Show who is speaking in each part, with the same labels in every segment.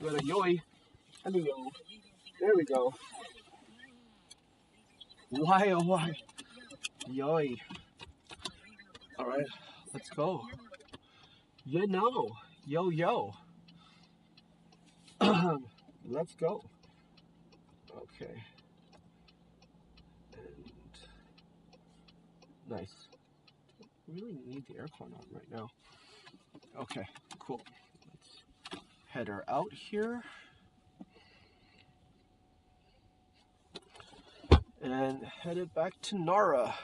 Speaker 1: Got a yoi. And a yo. There we go. Why, oh why? Yoi. Alright, let's go. You know. Yo, yo. Let's go. Okay. And nice. Really need the aircon on right now. Okay, cool. Let's head her out here. And headed back to Nara.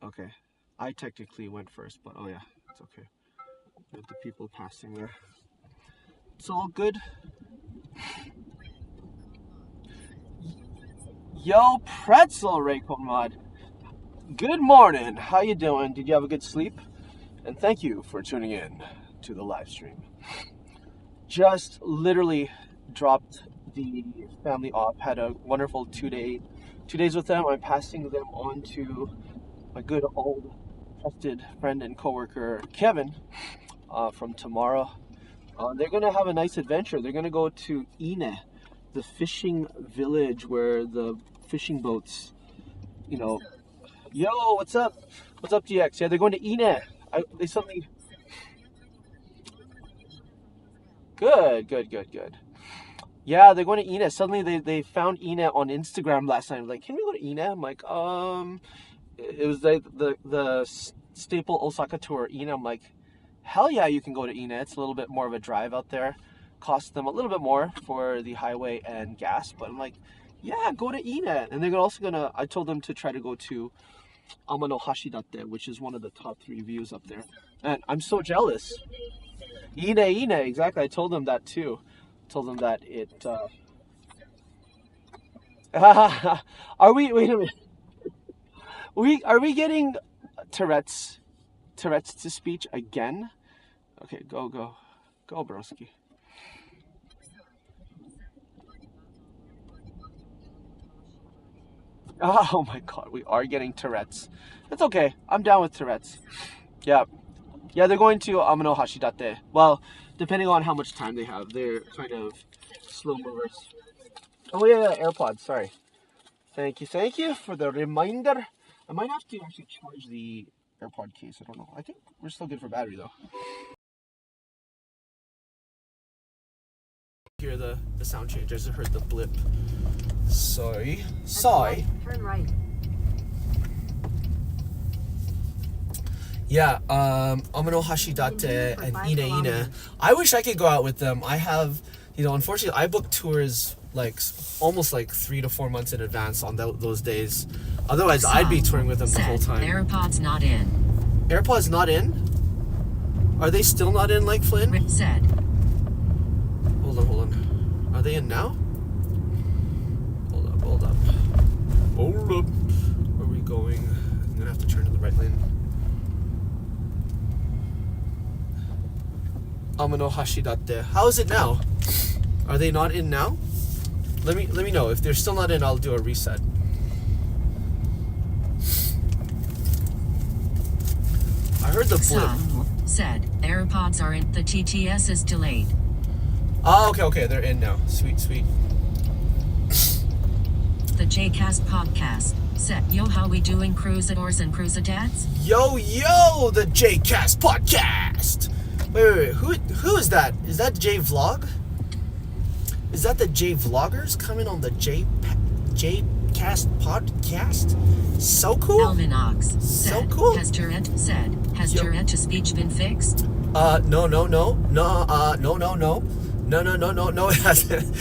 Speaker 1: Okay, I technically went first, but oh yeah, it's okay. With the people passing there. It's all good. Yo, pretzel, Raycon Mod. Good morning. How you doing? Did you have a good sleep? And thank you for tuning in to the live stream. Just literally dropped the family off. Had a wonderful 2 days with them. I'm passing them on to my good old trusted friend and coworker Kevin from tomorrow. They're gonna have a nice adventure. They're gonna go to Ine, the fishing village where the fishing boats, you know. Yo, what's up? What's up, GX? Yeah, they're going to Ine. They suddenly. Good. Yeah, they're going to Ine. Suddenly they found Ine on Instagram last night. Like, can we go to Ine? I'm like, it was the staple Osaka tour, Ine. I'm like, hell yeah, you can go to Ine. It's a little bit more of a drive out there. Costs them a little bit more for the highway and gas, but I'm like, yeah, go to Ine. And they're also gonna, I told them to try to go to Amano Hashidate, which is one of the top 3 views up there. And I'm so jealous. Ine, exactly. I told them that too. Told them that it, are we, wait a minute. Are we getting Tourette's to speech again? Okay, go, broski. Oh my god, we are getting Tourette's. That's okay. I'm down with Tourette's. Yeah, they're going to Amano Hashidate. Well, depending on how much time they have, they're kind of slow movers. Oh yeah, AirPods. Sorry. Thank you for the reminder. I might have to actually charge the AirPod case. I don't know. I think we're still good for battery though. Hear the sound change. I just heard the blip. Sorry.
Speaker 2: Turn right.
Speaker 1: Yeah, Amano Hashidate and Ine. I wish I could go out with them. I have, unfortunately, I booked tours almost 3 to 4 months in advance on those days. Otherwise, I'd be touring with them the whole time.
Speaker 2: AirPods not in.
Speaker 1: AirPods not in? Are they still not in, like Flynn?
Speaker 2: Rip said.
Speaker 1: Hold on. Are they in now? Hold up. Where are we going? I'm gonna have to turn to the right lane. Amano Hashidate. How is it now? Are they not in now? Let me know. If they're still not in, I'll do a reset. I heard the blip.
Speaker 2: Said AirPods are in. The TTS is delayed.
Speaker 1: Oh, okay. They're in now. Sweet.
Speaker 2: The JCast podcast said, yo, how we doing, cruisadors and cruisadats?
Speaker 1: Yo, the JCast podcast. Wait. Who is that? Is that J Vlog? Is that the J Vloggers coming on the J podcast. So cool.
Speaker 2: Almanacs
Speaker 1: So
Speaker 2: said,
Speaker 1: cool.
Speaker 2: Has Tourette-to-speech been fixed?
Speaker 1: No, no, it hasn't.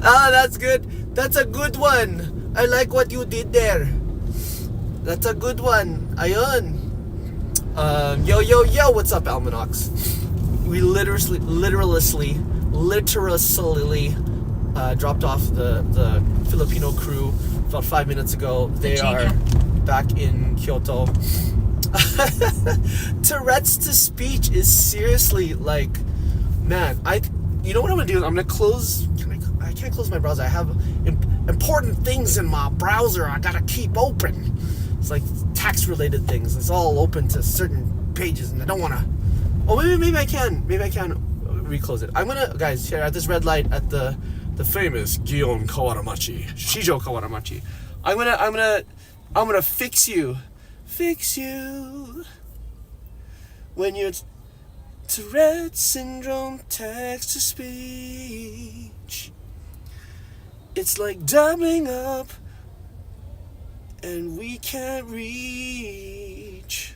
Speaker 1: Oh, that's good. That's a good one. I like what you did there. That's a good one. Ayun. Yo, what's up, Almanacs? We literally dropped off the Filipino crew about 5 minutes ago. They are back in Kyoto. Tourette's to speech is seriously like, man, you know what I'm gonna do? I'm gonna close. I can't close my browser. I have important things in my browser I gotta keep open. It's like tax related things. It's all open to certain pages, and I don't wanna. Oh, maybe I can. Maybe I can reclose it. I'm gonna, guys, here at this red light at the famous Shijo Kawaramachi. I'm gonna fix you when your Tourette syndrome text to speech. It's like doubling up and we can't reach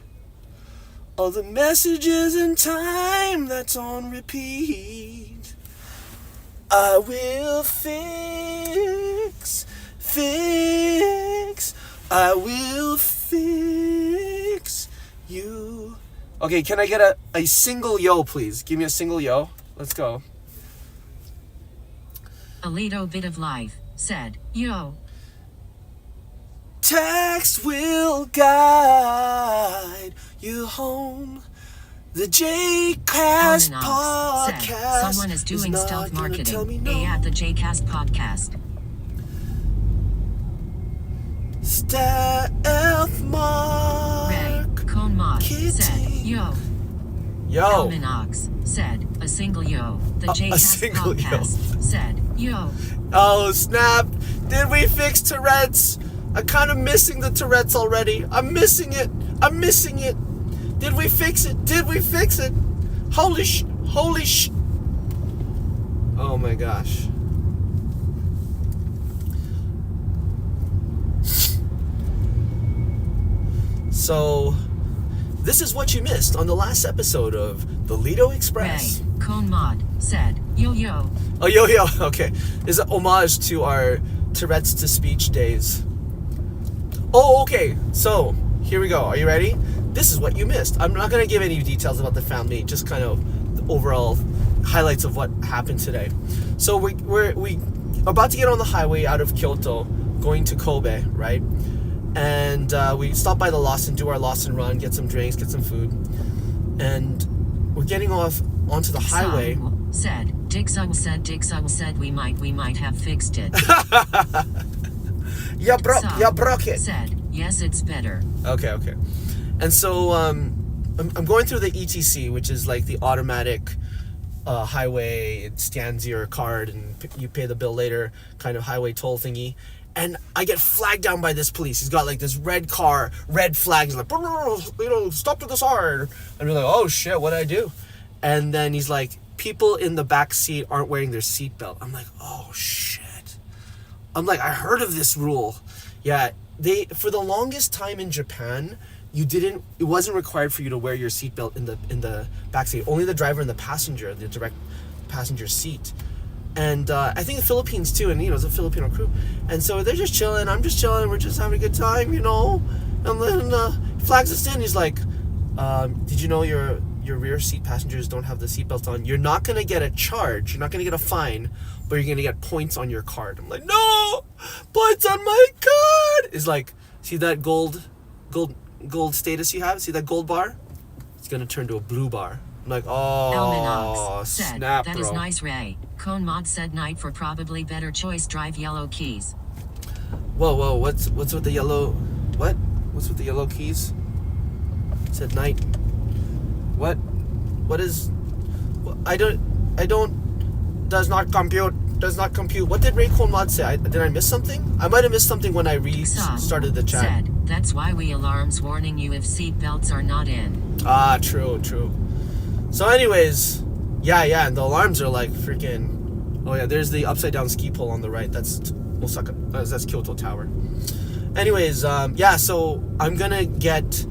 Speaker 1: all the messages in time that's on repeat. I will fix. I will fix you. Okay, can I get a single yo, please? Give me a single yo. Let's go.
Speaker 2: Alitobitofjapan said, yo.
Speaker 1: Text will guide you home. The JCast podcast.
Speaker 2: Said, someone is doing stealth marketing. No. At the JCast podcast.
Speaker 1: Stealth mark.
Speaker 2: Ray Conmod said, yo. Almanacs said, a single yo. The JCast podcast said, yo.
Speaker 1: Oh, snap. Did we fix Tourette's? I'm kind of missing the Tourette's already. I'm missing it. Did we fix it? Holy sh. Oh my gosh. So, this is what you missed on the last episode of the Lito Express.
Speaker 2: Ray Conmod said, yo.
Speaker 1: Oh, yo. Okay. This is a homage to our Tourette's to speech days. Oh, okay. So, here we go. Are you ready? This is what you missed. I'm not going to give any details about the family, just kind of the overall highlights of what happened today. So, we're about to get on the highway out of Kyoto, going to Kobe, right? And we stop by the Lawson, do our Lawson run, get some drinks, get some food. And we're getting off onto the highway.
Speaker 2: Dick Sung said we might have fixed it.
Speaker 1: You broke it.
Speaker 2: Said, yes, it's better.
Speaker 1: Okay. And so I'm going through the ETC, which is like the automatic highway. It scans your card and you pay the bill later kind of highway toll thingy. And I get flagged down by this police. He's got like this red flag. He's like, stop to the side. And we're like, oh shit, what did I do? And then he's like, people in the back seat aren't wearing their seatbelt. I'm like, oh shit. I'm like, I heard of this rule. Yeah, for the longest time in Japan, it wasn't required for you to wear your seatbelt in the back seat. Only the driver and the passenger, the direct passenger seat. And I think the Philippines too, and it's a Filipino crew. And so they're just chilling, I'm just chilling, we're just having a good time, And then flags us in. He's like, did you know your rear seat passengers don't have the seatbelt on? You're not going to get a charge, you're not going to get a fine, but you're going to get points on your card. I'm like, no, points on my card. It's like, see that gold status you have? See that gold bar? It's going to turn to a blue bar. I'm like, oh,
Speaker 2: said,
Speaker 1: snap,
Speaker 2: that
Speaker 1: bro.
Speaker 2: is nice, Ray. Conmod said night for probably better choice, drive yellow keys.
Speaker 1: Whoa, what's with the yellow, what? What's with the yellow keys? It said night. What is, does not compute. What did Ray Conmod say? Did I miss something? I might have missed something when I restarted the chat.
Speaker 2: Said, that's why we alarms warning you if seatbelts are not in.
Speaker 1: Ah, true. So anyways, yeah, and the alarms are like freaking Oh yeah, there's the upside down ski pole on the right. That's Osaka. That's Kyoto Tower. Anyways, so I'm gonna get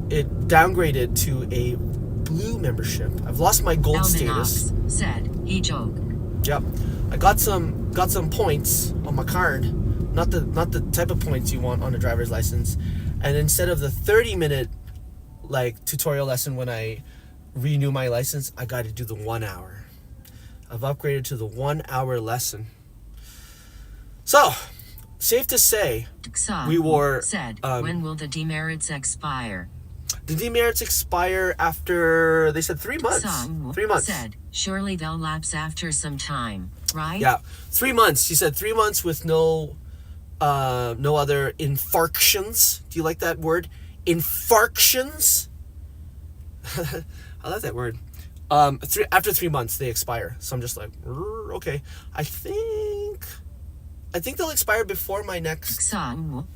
Speaker 1: it downgraded to a blue membership. I've lost my gold status.
Speaker 2: Said he joked.
Speaker 1: Yep, I got some points on my card, not the type of points you want on a driver's license. And instead of the 30-minute like tutorial lesson when I renew my license, I got to do the 1 hour. I've upgraded to the 1 hour lesson. So, safe to say,
Speaker 2: when will the demerits expire?
Speaker 1: The demerits expire after, they said 3 months. 3 months.
Speaker 2: Said, surely they'll lapse after some time, right?
Speaker 1: Yeah, 3 months. She said 3 months with no other infarctions. Do you like that word? Infarctions? I love that word. After 3 months they expire. So I'm just like, okay. I think they'll expire before my next.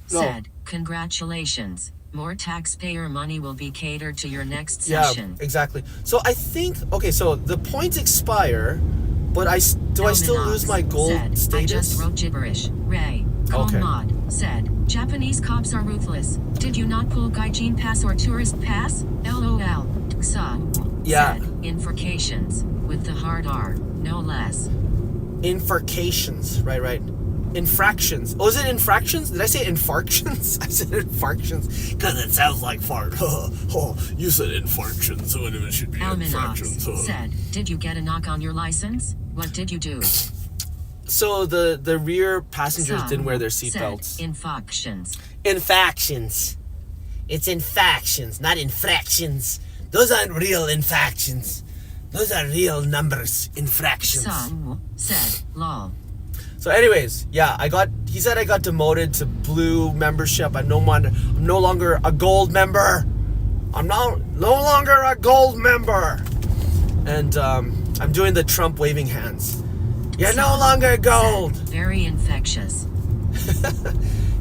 Speaker 2: Said, congratulations. More taxpayer money will be catered to your next session.
Speaker 1: Yeah, exactly. So I think, okay, so the points expire, but I still lose my gold status?
Speaker 2: I just wrote gibberish. Ray.
Speaker 1: Okay.
Speaker 2: Mod said, Japanese cops are ruthless. Did you not pull gaijin pass or tourist pass? LOL.
Speaker 1: Yeah.
Speaker 2: Said, infractions. With the hard R, no less.
Speaker 1: Infractions. Right. Infractions. Oh, is it infractions? Did I say infarctions? I said infarctions because it sounds like fart. You said infarctions, so it should be infractions.
Speaker 2: Said, did you get a knock on your license? What did you do?
Speaker 1: So the rear passengers didn't wear their seatbelts.
Speaker 2: Infractions.
Speaker 1: It's infractions, not infractions. Those aren't real infractions. Those are real numbers. Infractions.
Speaker 2: Said, lol.
Speaker 1: So anyways, yeah, he said I got demoted to blue membership. I'm no longer a gold member. I'm no longer a gold member. And I'm doing the Trump waving hands. You're no longer gold.
Speaker 2: Very infectious.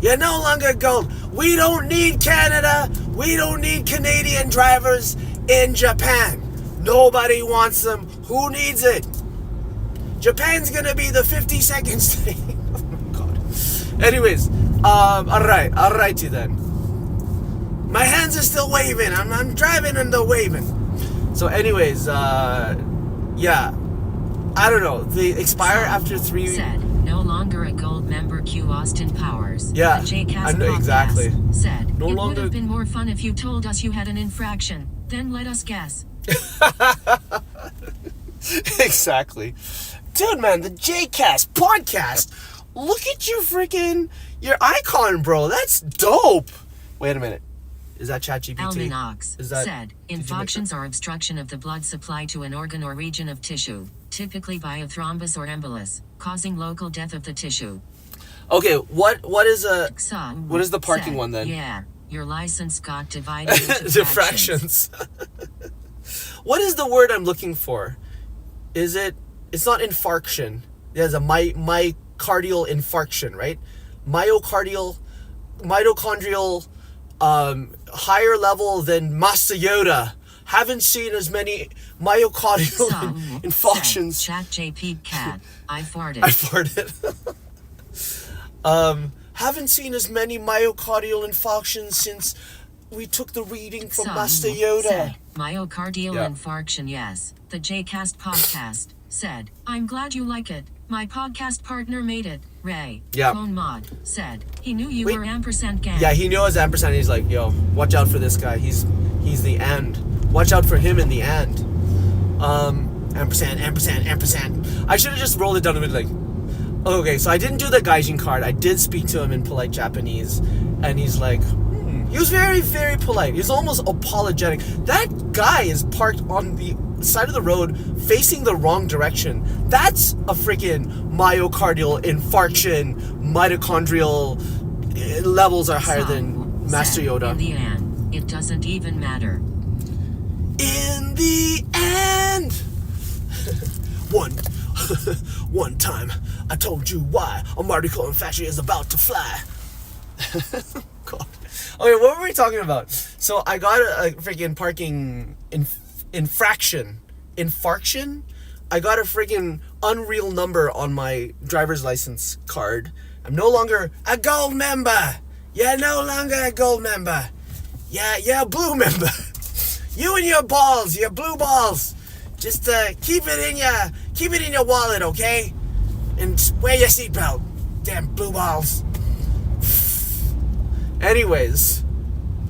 Speaker 1: You're no longer gold. We don't need Canada. We don't need Canadian drivers in Japan. Nobody wants them. Who needs it? Japan's gonna be the 52nd state. Oh my god. Anyways, alrighty then. My hands are still waving. I'm driving and they're waving. So anyways, yeah. I don't know. They expire after 3.
Speaker 2: Said, no longer a gold member. Q Austin Powers.
Speaker 1: Yeah,
Speaker 2: I
Speaker 1: know exactly.
Speaker 2: Said, it would have been more fun if you told us you had an infraction. Then let us guess.
Speaker 1: Exactly. Dude, man, the JCast podcast. Look at your icon, bro. That's dope. Wait a minute. Is that ChatGPT?
Speaker 2: Almanax said, infractions are obstruction of the blood supply to an organ or region of tissue, typically by a thrombus or embolus, causing local death of the tissue.
Speaker 1: Okay, what is the parking one then?
Speaker 2: Yeah, your license got divided into
Speaker 1: fractions. What is the word I'm looking for? It's not infarction. There's a myocardial infarction, right? Mitochondrial, higher level than Masta Yoda. Haven't seen as many myocardial infarctions.
Speaker 2: ChatGPT cat. I farted.
Speaker 1: Haven't seen as many myocardial infarctions since we took the reading from Masta Yoda.
Speaker 2: Said, myocardial infarction, yes. The JCast podcast said, I'm glad you like it. My podcast partner made it. Ray.
Speaker 1: Yeah.
Speaker 2: Clone Mod said, he knew you were ampersand gang.
Speaker 1: Yeah, he knew I was ampersand. He's like, yo, watch out for this guy. He's the and. Watch out for him in the and. Ampersand. I should have just rolled it down and been like, okay, so I didn't do the gaijin card. I did speak to him in polite Japanese, and he's like, he was very, very polite. He was almost apologetic. That guy is parked on the side of the road facing the wrong direction. That's a freaking myocardial infarction. Mitochondrial levels are higher than Master Yoda.
Speaker 2: In the end, it doesn't even matter.
Speaker 1: In the end. One time, I told you why a Marticle factory is about to fly. God. Okay, what were we talking about? So I got a freaking parking infarction. I got a freaking unreal number on my driver's license card. I'm no longer a gold member. You're no longer a gold member. Yeah, you're a blue member. You and your balls, your blue balls. Just keep it in your wallet, okay? And wear your seatbelt. Damn blue balls. Anyways,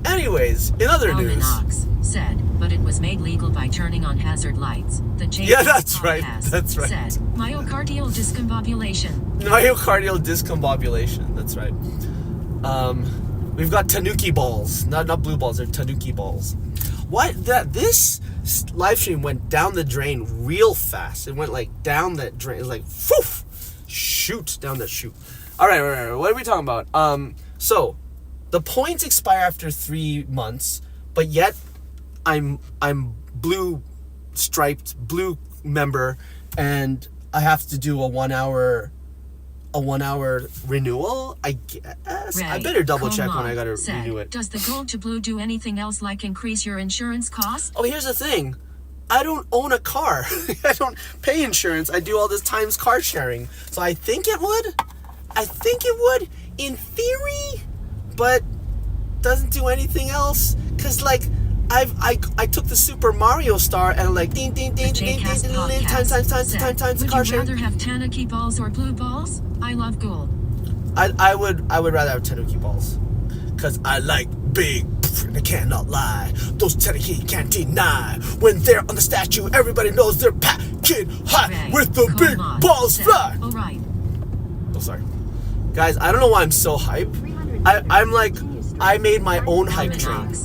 Speaker 1: in other news.
Speaker 2: Knox said, but it was made legal by turning on hazard lights. The
Speaker 1: that's right. That's right.
Speaker 2: Said, myocardial discombobulation.
Speaker 1: Myocardial discombobulation. That's right. We've got tanuki balls. Not blue balls, they're tanuki balls. This live stream went down the drain real fast. It went like down that drain. It was like, poof, shoot down that chute. All right. What are we talking about? So the points expire after 3 months, but yet I'm blue striped, blue member, and I have to do a 1 hour renewal, I guess.
Speaker 2: Ray,
Speaker 1: I better double check when I gotta renew it.
Speaker 2: Does the gold to blue do anything else like increase your insurance cost?
Speaker 1: Oh, here's the thing. I don't own a car. I don't pay insurance. I do all this times car sharing. So I think it would. In theory, but doesn't do anything else. Cause like I took the Super Mario Star and like ding ding ding ding ding ding times car sharing.
Speaker 2: Would you rather have tanuki balls or blue balls? I love gold.
Speaker 1: I would rather have tanuki balls, cause I like big. I cannot lie. Those tanuki can't deny. When they're on the statue, everybody knows they're packing hot with the big balls fly.
Speaker 2: All right.
Speaker 1: Oh, sorry, guys. I don't know why I'm so hyped. I'm like, I made my own hype train.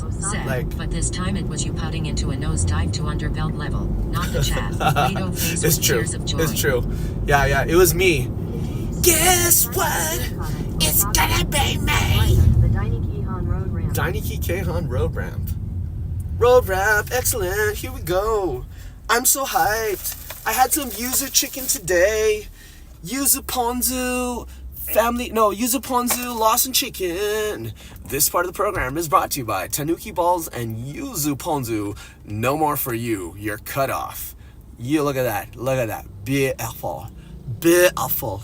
Speaker 2: Like, but this time it was you putting into a nosedive to underbelt level, not the chat. Lito face with tears of joy.
Speaker 1: It's true. Yeah. It was me. Guess what? It's gonna be me. Dainiki Keihan road ramp. Road ramp, excellent. Here we go. I'm so hyped. I had some yuzu chicken today. Yuzu ponzu. Yuzu ponzu, Lawson chicken. This part of the program is brought to you by Tanuki Balls and Yuzu ponzu. No more for you. You're cut off. You look at that. Look at that. Beautiful. Beautiful.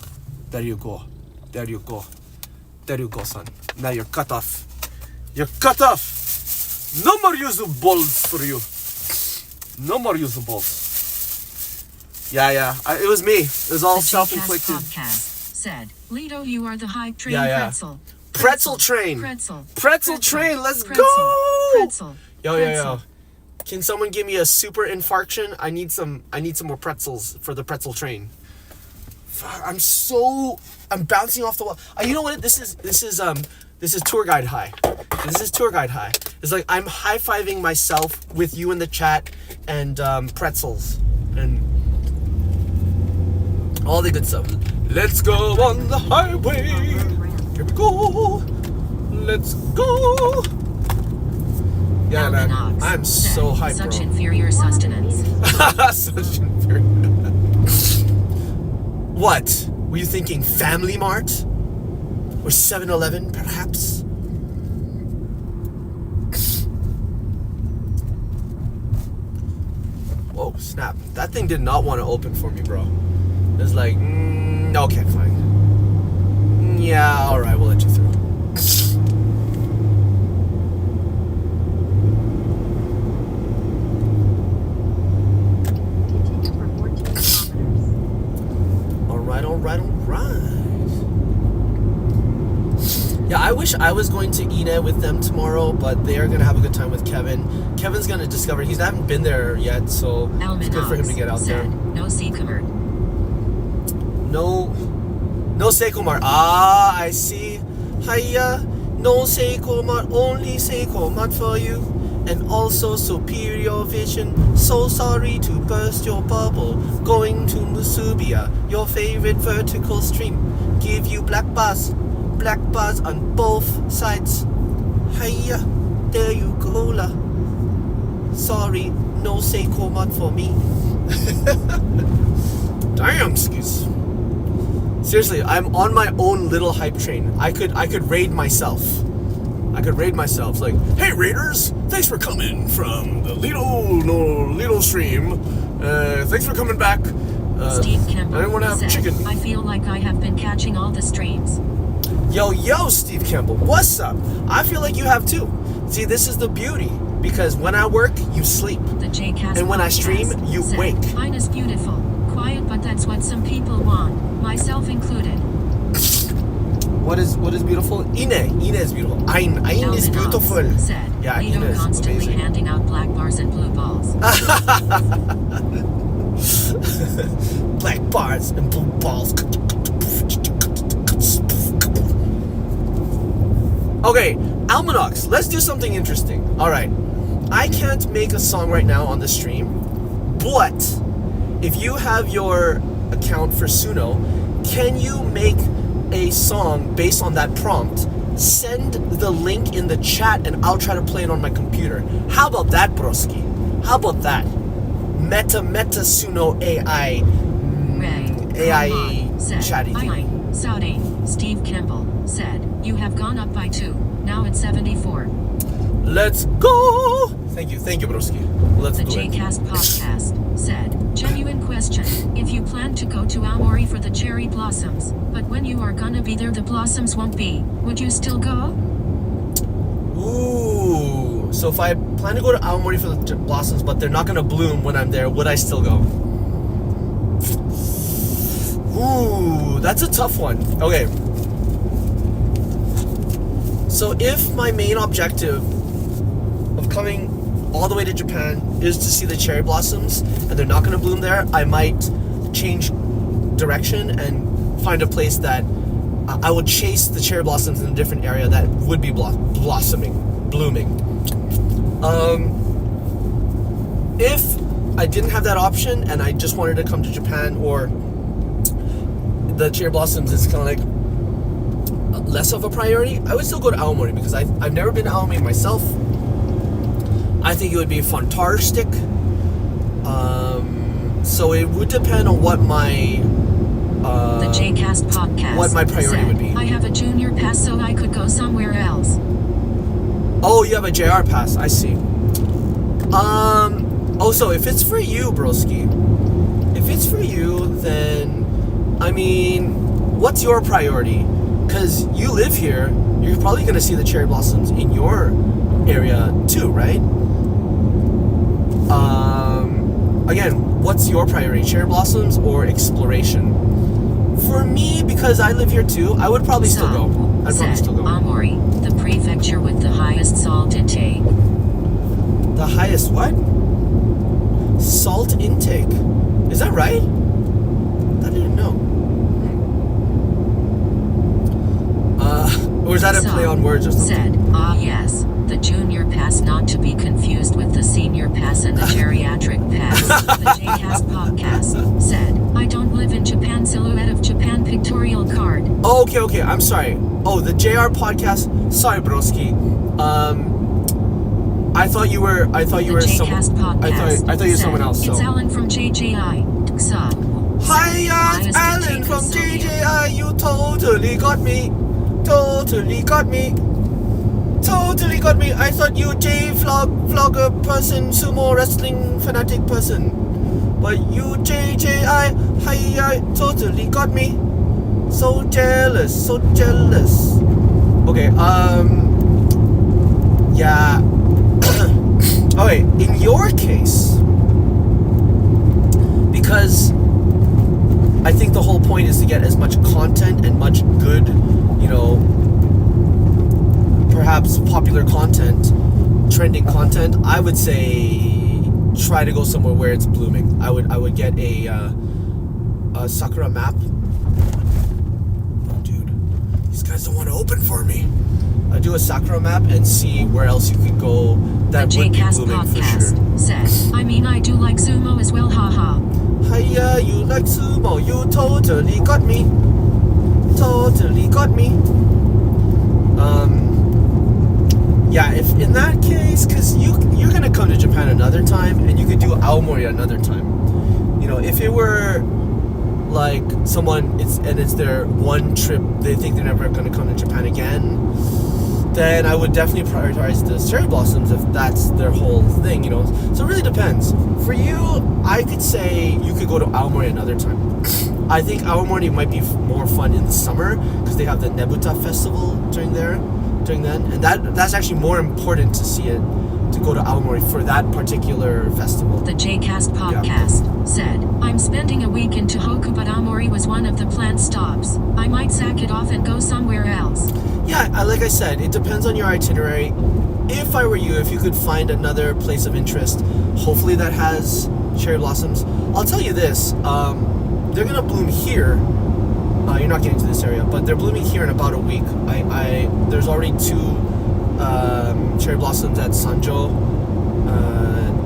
Speaker 1: There you go. There you go. There you go, son. Now you're cut off. You're cut off. No more Yuzu balls for you. No more Yuzu balls. Yeah. It was me. It was all self-inflicted.
Speaker 2: Said, Lito, you are the hype train pretzel.
Speaker 1: Pretzel train. Pretzel train. Let's go.
Speaker 2: Pretzel.
Speaker 1: Yo. Can someone give me a super infarction? I need some more pretzels for the pretzel train. I'm bouncing off the wall. You know what? This is tour guide high. This is tour guide high. It's like I'm high-fiving myself with you in the chat and pretzels and all the good stuff. Let's go on the highway. Here we go. Let's go. Yeah, man. I'm so hyped, bro.
Speaker 2: Such inferior sustenance.
Speaker 1: Such inferior. What? Were you thinking Family Mart? Or 7-Eleven, perhaps? Whoa, snap. That thing did not want to open for me, bro. It was like, okay, fine. Yeah, alright, we'll let you through. Alright. Yeah, I wish I was going to Ine with them tomorrow, but they're going to have a good time with Kevin. Kevin's going to discover, he hasn't been there yet, so it's good for him to get out there.
Speaker 2: No Seacomart.
Speaker 1: No Seacomart. Ah, I see. Hiya. No Seacomart, only Seacomart for you. And also superior vision. So sorry to burst your bubble. Going to Musubia, your favorite vertical stream. Give you black bars on both sides. Hiya, there you go la. Sorry, no Seacomart for me. Damn, skis. Seriously, I'm on my own little hype train. I could raid myself. Like, hey raiders, thanks for coming from the Lito stream. Thanks for coming back.
Speaker 2: Steve Campbell
Speaker 1: I didn't want to have
Speaker 2: said,
Speaker 1: chicken.
Speaker 2: I feel like I have been catching all the streams.
Speaker 1: Yo, Steve Campbell, what's up? I feel like you have too. See, this is the beauty. Because when I work, you sleep.
Speaker 2: The JCast
Speaker 1: And when I stream, you
Speaker 2: said,
Speaker 1: wake.
Speaker 2: Mine is beautiful. Quiet, but that's what some people want. Myself included.
Speaker 1: What is beautiful? Ine is beautiful. Ein is beautiful.
Speaker 2: Said,
Speaker 1: Yeah,
Speaker 2: Lito
Speaker 1: Ine is
Speaker 2: constantly
Speaker 1: amazing.
Speaker 2: handing out black bars and blue balls.
Speaker 1: Black bars and blue balls. Okay, Almanacs, let's do something interesting. Alright, I can't make a song right now on the stream, but if you have your account for Suno, can you make a song based on that prompt? Send the link in the chat and I'll try to play it on my computer. How about that, broski? How about that? Meta Suno AI chatty thing.
Speaker 2: Saudi, Steve Campbell said, you have gone up by 2. Now it's 74.
Speaker 1: Let's go! Thank you, broski. Let's
Speaker 2: The
Speaker 1: do it.
Speaker 2: JCast podcast said, genuine question. If you plan to go to Aomori for the cherry blossoms, but when you are gonna be there the blossoms won't be, would you still go?
Speaker 1: Ooh. So if I plan to go to Aomori for the blossoms, but they're not gonna bloom when I'm there, would I still go? Ooh, that's a tough one. Okay. So if my main objective of coming all the way to Japan is to see the cherry blossoms and they're not going to bloom there, I might change direction and find a place that I would chase the cherry blossoms in a different area that would be blooming. If I didn't have that option and I just wanted to come to Japan, or the cherry blossoms is kind of like less of a priority, I would still go to Aomori because I've never been to Aomori myself. I think it would be fantastic. So it would depend on what my
Speaker 2: the JCast podcast
Speaker 1: what my priority
Speaker 2: said,
Speaker 1: would be.
Speaker 2: I have a junior pass so I could go somewhere else.
Speaker 1: Oh, you have a JR pass. I see. So if it's for you, broski, if it's for you, then I mean, what's your priority? Because you live here, you're probably going to see the cherry blossoms in your area too, right? Again, what's your priority? Cherry blossoms or exploration? For me, because I live here too, I would probably still go. I'd probably still go.
Speaker 2: Aomori, the prefecture with the highest salt intake.
Speaker 1: The highest what? Salt intake. Is that right? I didn't know. Or is that a play on words or something?
Speaker 2: Said, yes, the junior pass, not to be confused with the senior pass and the geriatric pass. The JCast podcast said, I don't live in Japan. Silhouette of Japan pictorial card.
Speaker 1: Oh, okay, I'm sorry. Oh, the JR podcast. Sorry, broski. I thought you were someone. I thought you were someone else.
Speaker 2: It's
Speaker 1: So.
Speaker 2: Alan from JJI.
Speaker 1: Hiya, it's Alan from JJI. You totally got me. Totally got me. I thought you vlogger person, sumo wrestling fanatic person. But you JJI, hiya, totally got me. So jealous. Okay, yeah. Okay, in your case, because I think the whole point is to get as much content and much good, perhaps popular content, trending content, I would say try to go somewhere where it's blooming. I would get a sakura map. Oh, dude, these guys don't want to open for me. I do a sakura map and see where else you could go that
Speaker 2: the
Speaker 1: would be
Speaker 2: JCast
Speaker 1: blooming for
Speaker 2: podcast
Speaker 1: sure.
Speaker 2: said, I mean, I do like sumo as well, haha.
Speaker 1: Hiya, you like sumo, you totally got me. Totally got me. Yeah, if in that case, because you're gonna come to Japan another time, and you could do Aomori another time. If it were like someone, it's their one trip, they think they're never gonna come to Japan again. then I would definitely prioritize the cherry blossoms if that's their whole thing, So it really depends. For you, I could say you could go to Aomori another time. I think Aomori might be more fun in the summer because they have the Nebuta festival during then, and that's actually more important to see it, to go to Aomori for that particular festival.
Speaker 2: The JCast podcast said, I'm spending a week in Tohoku, but Aomori was one of the planned stops. I might sack it off and go somewhere else.
Speaker 1: Yeah, like I said, it depends on your itinerary. If I were you, if you could find another place of interest, hopefully that has cherry blossoms. I'll tell you this, they're going to bloom here. You're not getting to this area, but they're blooming here in about a week. There's already 2 cherry blossoms at Sanjo,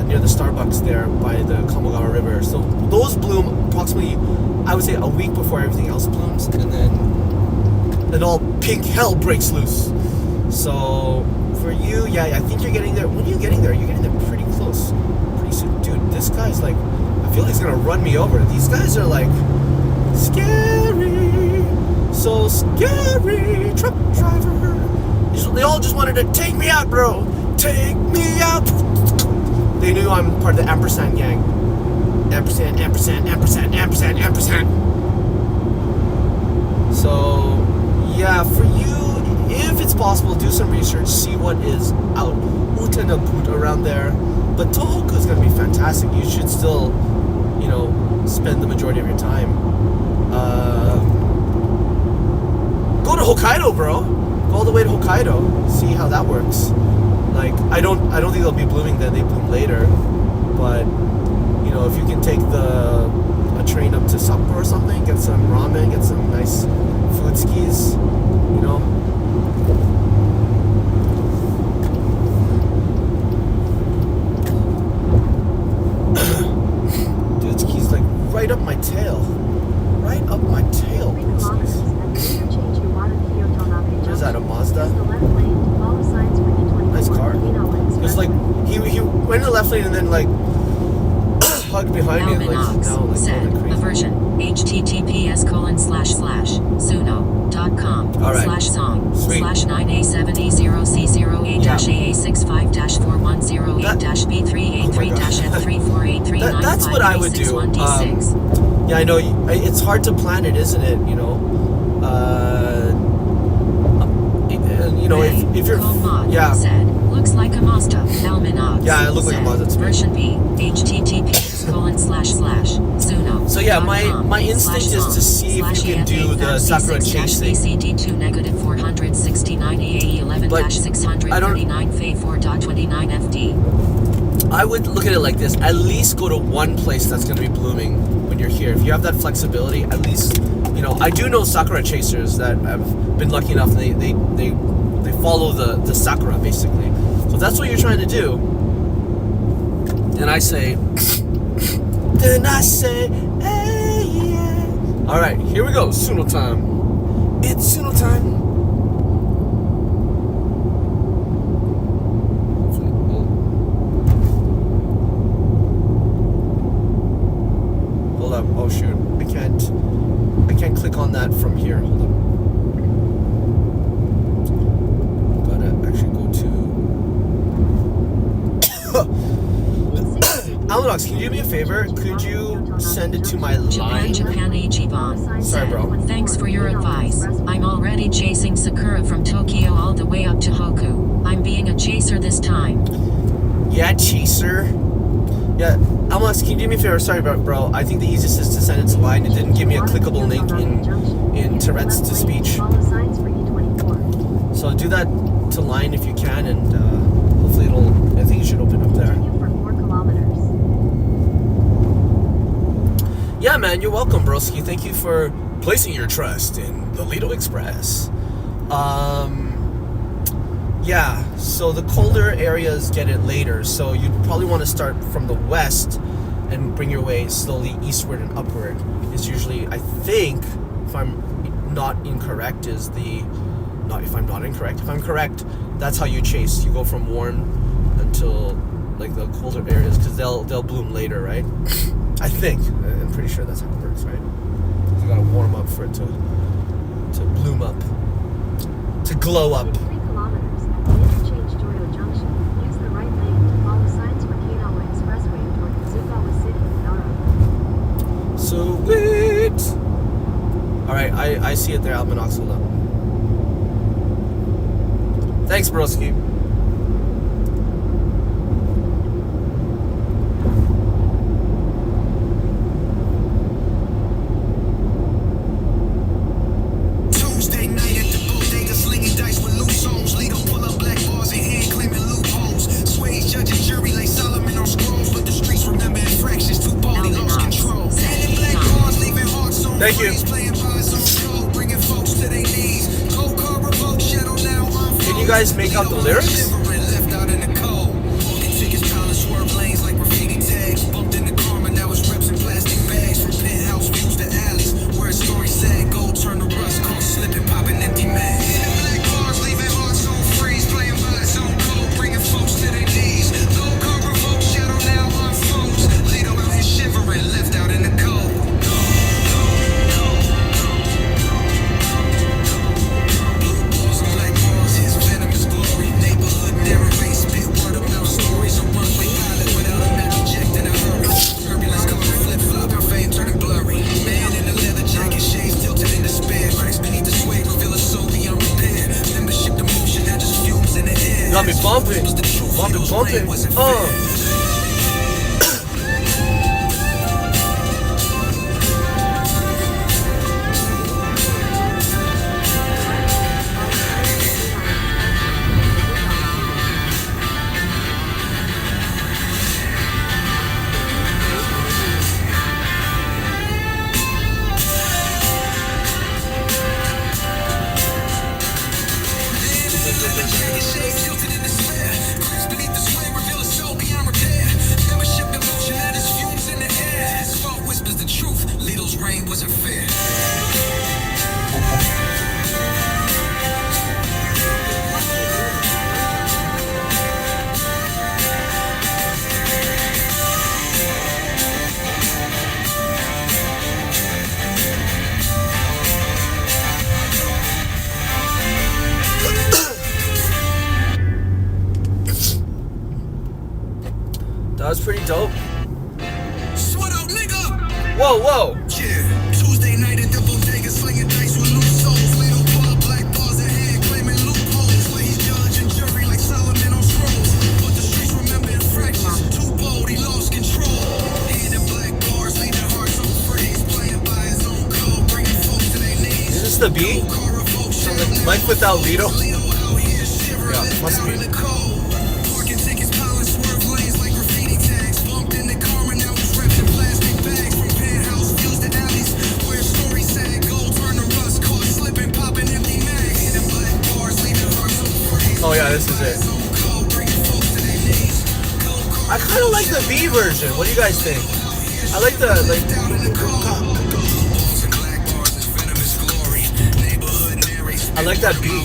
Speaker 1: near the Starbucks there by the Kamogawa River. So those bloom approximately, I would say, a week before everything else blooms, and then all pink hell breaks loose. So for you, yeah, I think you're getting there. When are you getting there? You're getting there pretty close, pretty soon. Dude, this guy's like, I feel like he's gonna run me over. These guys are like, scary, so scary, truck driver. They all just wanted to take me out, bro. Take me out. They knew I'm part of the ampersand gang. Ampersand, ampersand, ampersand, ampersand, ampersand. So, yeah, for you, if it's possible, do some research, see what is out Utanabut around there. But Tohoku is going to be fantastic. You should still, spend the majority of your time. Go to Hokkaido, bro. Go all the way to Hokkaido. See how that works. Like, I don't think they'll be blooming then. They bloom later. But, if you can take a train up to Sapporo or something, get some ramen, get some nice food skis, Dude, skis like right up my tail. Right up my tail. What is that, a Mazda? Nice car. It's like, he went in the left lane and then like hugged behind me and like,
Speaker 2: said, aversion, https://suno.com/song/9A70C0A-655-410A-B3A3-F3483956.
Speaker 1: That's what I would do. Yeah, I know, it's hard to plan it, isn't it, if you're, yeah.
Speaker 2: Said, looks like a Mazda. Almanac.
Speaker 1: Yeah, it looks like a Mazda.
Speaker 2: Version B, https://suno.
Speaker 1: So yeah, my instinct is to see if you can do the Sakura chase thing.
Speaker 2: BCD2 -469 AE11-639 Fe4.29 FD.
Speaker 1: I would look at it like this. At least go to one place that's going to be blooming when you're here. If you have that flexibility, at least, I do know Sakura chasers that have been lucky enough. They follow the Sakura, basically. So if that's what you're trying to do, then I say, hey, yeah. All right, here we go. Suno time. It's Suno time. Hold up. Oh shoot, I can't click on that from here. Hold up. Alanox, can you do me a favor? Could you send it to my line?
Speaker 2: Japan Ichiban.
Speaker 1: Sorry, bro.
Speaker 2: Thanks for your advice. I'm already chasing Sakura from Tokyo all the way up to Hoku. I'm being a chaser this time.
Speaker 1: Yeah, chaser. Yeah, Alanox, can you do me a favor? Sorry, bro. I think the easiest is to send it to line. It didn't give me a clickable link in Tourette's to speech. So do that to line if you can, and hopefully I think it should open up there. Yeah, man, you're welcome, broski. Thank you for placing your trust in the Lito Express. Yeah, so the colder areas get it later, so you'd probably want to start from the west and bring your way slowly eastward and upward. Is usually, I think, if I'm not incorrect, if I'm correct, that's how you chase. You go from warm until like the colder areas, because they'll bloom later, right? I think. I'm pretty sure that's how it works, right? You gotta warm up for it to bloom up, to glow up.
Speaker 3: Interchange Joyo Junction. Use the right lane to follow signs for Kyoto Expressway toward Kazugawa City, Nara.
Speaker 1: Sweet. All right, I see it there, Almanoxula. Thanks, broski.
Speaker 4: Tuesday night at the bodega, slinging dice with loose souls. Lito pull up black bars in hand, claiming loopholes. Sways judge and jury like Solomon on scrolls, but the streets remember infractions. Too bold, he lost control. Handing black bars, leaving hearts on
Speaker 1: Thank you.
Speaker 4: freeze, playing by his own code, bringing folks to their knees. Cold car revoked, shadow now on.
Speaker 1: Can you guys make out the lyrics?
Speaker 4: Left out in the cold. Walking tickets, piling swerve lanes like graffiti tags. Bumped in the karma, now it's reps in plastic bags. From penthouse views to alleys, where a story said gold turn to rust, caught slipping, popping empty mags. Hitting black bars, leaving hearts on freeze, playing by his own code, bringing folks to their knees. Low car revoked, shadow now unfolds. Lito out here shivering, left out in the cold. Blue balls and black bars, his venomous glory. Neighborhood narrate, spit word of mouth stories. A runway pilot without a match eject in a hurry. Turbulence coming flip flop, her fame turning blurry. Man in a leather jacket, shades tilted in despair. Cracks beneath the suede reveal a soul beyond repair. Membership demotion, now just fumes in the air.
Speaker 1: Got me bumping.
Speaker 4: Was the truth,
Speaker 1: Bumping,
Speaker 4: Lito's
Speaker 1: bumping.
Speaker 4: plan wasn't fair. Shades tilted in despair. Cracks beneath the suede reveal a soul beyond repair. Membership demotion, now just fumes in the air. His fault whispers the truth, Lito's reign wasn't fair.
Speaker 1: That was pretty dope.
Speaker 4: Sweat out, nigga!
Speaker 1: Whoa, whoa.
Speaker 4: Yeah, Tuesday night at the bodega, slinging dice with loose souls. Lito pull up black bars in hand, claiming loopholes. Where he's judge and jury like Solomon on scrolls. But the streets remember infractions. Too bold, he lost control. Handing black bars, leaving hearts on freeze. Playing by his own code, bringing folks to their knees.
Speaker 1: Is this the beat?
Speaker 4: Car revoked, shadow
Speaker 1: Like without Lito?
Speaker 4: Lito out here shivering,
Speaker 1: Yeah,
Speaker 4: left
Speaker 1: must
Speaker 4: out
Speaker 1: be.
Speaker 4: in the cold. Parking tickets, piling swerve lanes like graffiti tags. Bumped in the car and now it's reps in plastic bags. From penthouse views to alleys, where stories said gold turn to rust, caught slipping, popping empty mags. Hitting black bars, leaving hearts on freeze.
Speaker 1: Oh yeah, this is it. I kind of like the B version. What do you guys think? I like the I like that beat.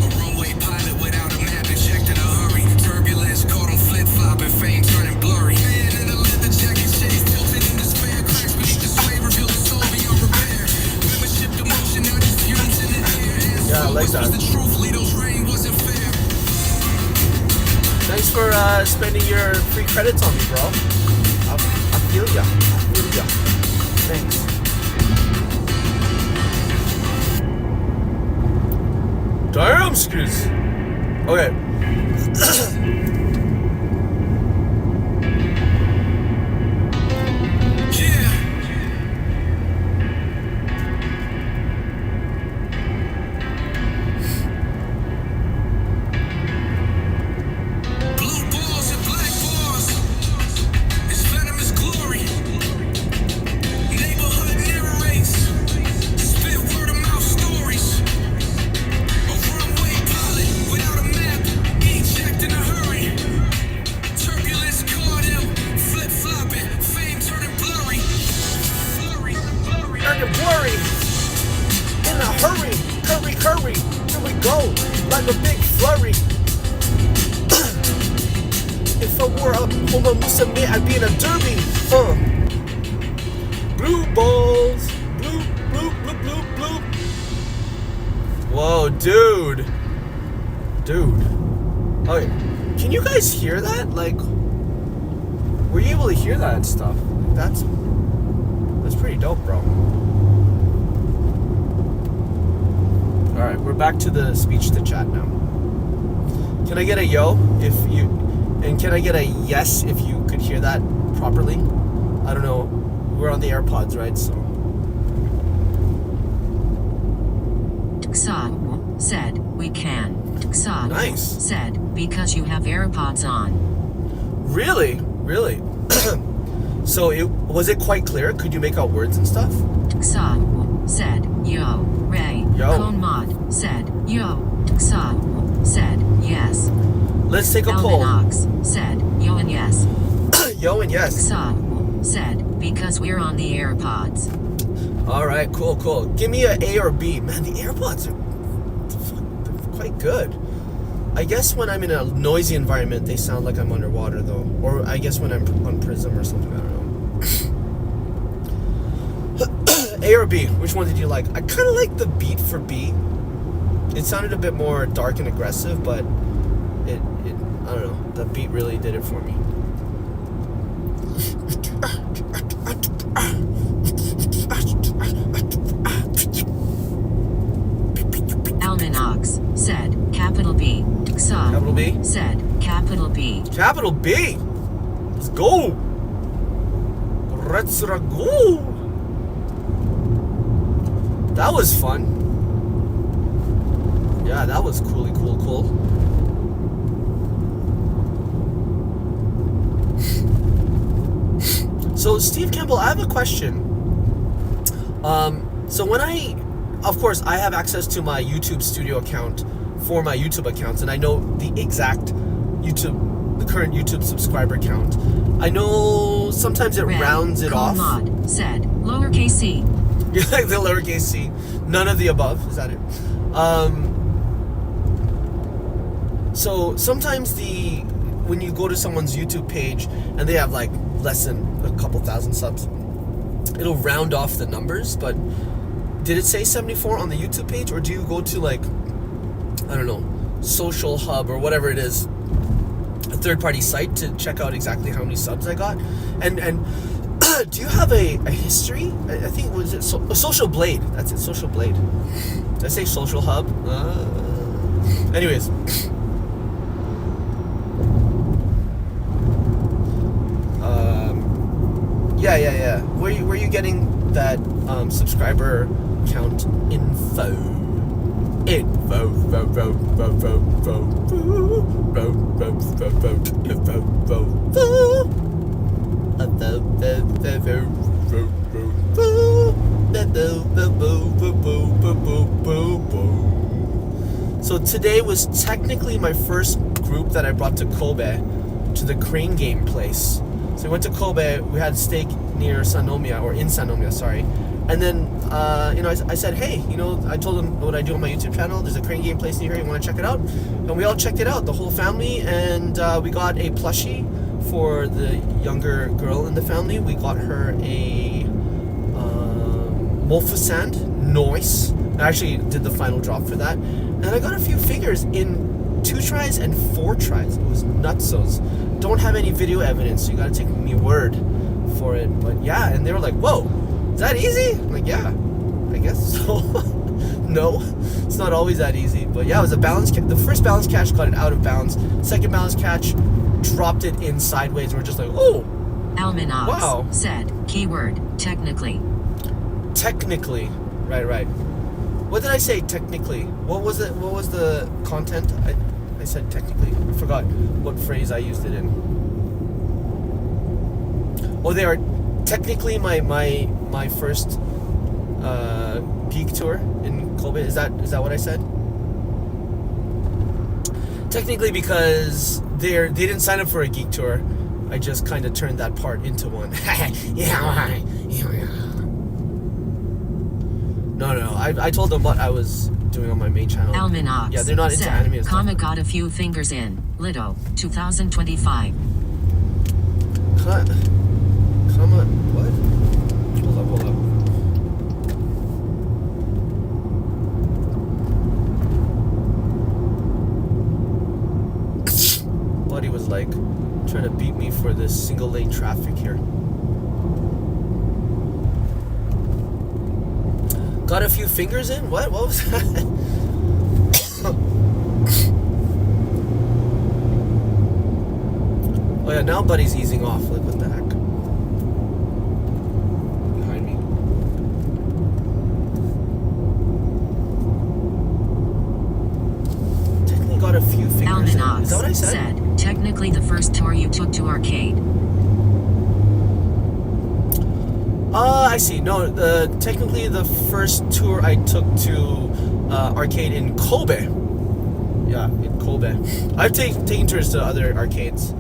Speaker 4: A runway pilot without a map, eject in a hurry. Turbulence caught on flip flop and fame turning blurry. Man in a leather jacket, shades tilted in despair. Cracks beneath the suede reveal the soul beyond repair. Membership demotion, now just fumes in the air.
Speaker 1: Yeah, I like that.
Speaker 4: The truth, Lito's reign wasn't fair.
Speaker 1: Thanks for spending your free credits on me, bro. I feel ya. I feel ya. Thanks. Damn, skis. Okay.
Speaker 4: Yeah. Blue balls and black bars. It's venomous glory. Neighborhood narrates. Spit word of mouth stories. A runway pilot without a map. Eject in a hurry. Turbulence caught him. Flip flopping. Fame turning blurry.
Speaker 1: Turning blurry. In a hurry. Hurry, hurry. Here we go. Like a big flurry. If I were a Homo Musume, I'd be in a derby. Blue balls. Blue, blue, blue, blue, blue. Whoa, dude. Dude. Oh, can you guys hear that? Like, were you able to hear that stuff? That's pretty dope, bro. All right, we're back to the speech to chat now. Can I get a yo and can I get a yes if you could hear that properly? I don't know. We're on the AirPods, right? So.
Speaker 2: Txaw said, we can. Txaw
Speaker 1: Nice.
Speaker 2: said, because you have AirPods on.
Speaker 1: Really? So was it quite clear? Could you make out words and stuff?
Speaker 2: Txaw said, yo. Ray Conmod said, yo. Txaw said, yes.
Speaker 1: Let's take a poll.
Speaker 2: Alminox said, yo and yes.
Speaker 1: Yo and yes.
Speaker 2: Txaw said, because we're on the AirPods.
Speaker 1: All right, cool. Give me an A or B. Man, the AirPods are quite good. I guess when I'm in a noisy environment, they sound like I'm underwater, though. Or I guess when I'm on Prism or something, I don't know. A or B? Which one did you like? I kind of like the beat for B. It sounded a bit more dark and aggressive, but it I don't know. The beat really did it for me.
Speaker 2: Alminox said, capital B. Txaw
Speaker 1: Capital B?
Speaker 2: said, capital B.
Speaker 1: Capital B! Let's go! Let's go! That was fun. Yeah, that was cool. So, Steve Campbell, I have a question. So when of course, I have access to my YouTube studio account for my YouTube accounts, and I know the current YouTube subscriber count. I know sometimes it rounds it off.
Speaker 2: Conmod said, lowercase c.
Speaker 1: You like the lowercase c? None of the above. Is that it? So sometimes when you go to someone's YouTube page and they have like less than a couple thousand subs, it'll round off the numbers. But did it say 74 on the YouTube page, or do you go to like, I don't know, Social Hub or whatever it is, a third-party site to check out exactly how many subs I got? And do you have a history? I think, was it Social Blade? That's it, Social Blade. Did I say Social Hub? Anyways. Yeah. Where you getting that subscriber count info? So today was technically my first group that I brought to Kobe, to the crane game place. So we went to Kobe, we had steak near Sanomiya, or in Sanomiya, sorry. And then, I said, hey, I told them what I do on my YouTube channel. There's a crane game place near here, you want to check it out? And we all checked it out, the whole family, and we got a plushie for the younger girl in the family. We got her a Molfasand, Noise. I actually did the final drop for that. And I got a few figures in 2 tries and 4 tries. It was nutsos. Don't have any video evidence, so you gotta take me word for it. But yeah, and they were like, whoa, is that easy? I'm like, yeah, I guess so. No, it's not always that easy. But yeah, it was a balance the first balance catch got it out of bounds. Second balance catch dropped it in sideways. We're just like, oh,
Speaker 2: Alminox said, keyword, technically.
Speaker 1: Technically. Right. What did I say technically? What was the content? I said technically. I forgot what phrase I used it in. Oh, they are technically my first geek tour in Kobe. Is that what I said? Technically, because they didn't sign up for a geek tour. I just kind of turned that part into one. Yeah. No. I told them what I was doing on my main channel.
Speaker 2: Alminox.
Speaker 1: Yeah, they're not into anime and stuff.
Speaker 2: Comma got a few fingers in. Lito, 2025.
Speaker 1: Comma, what? Hold up. for this single lane traffic here. Got a few fingers in? What was that? Oh yeah, now Buddy's easing off. Like, what the heck? Behind me. Technically got a few fingers in. Is that what I said?
Speaker 2: Technically the first tour you took to arcade.
Speaker 1: I see. No, technically the first tour I took to arcade in Kobe. Yeah, in Kobe. I've taken tours to other arcades,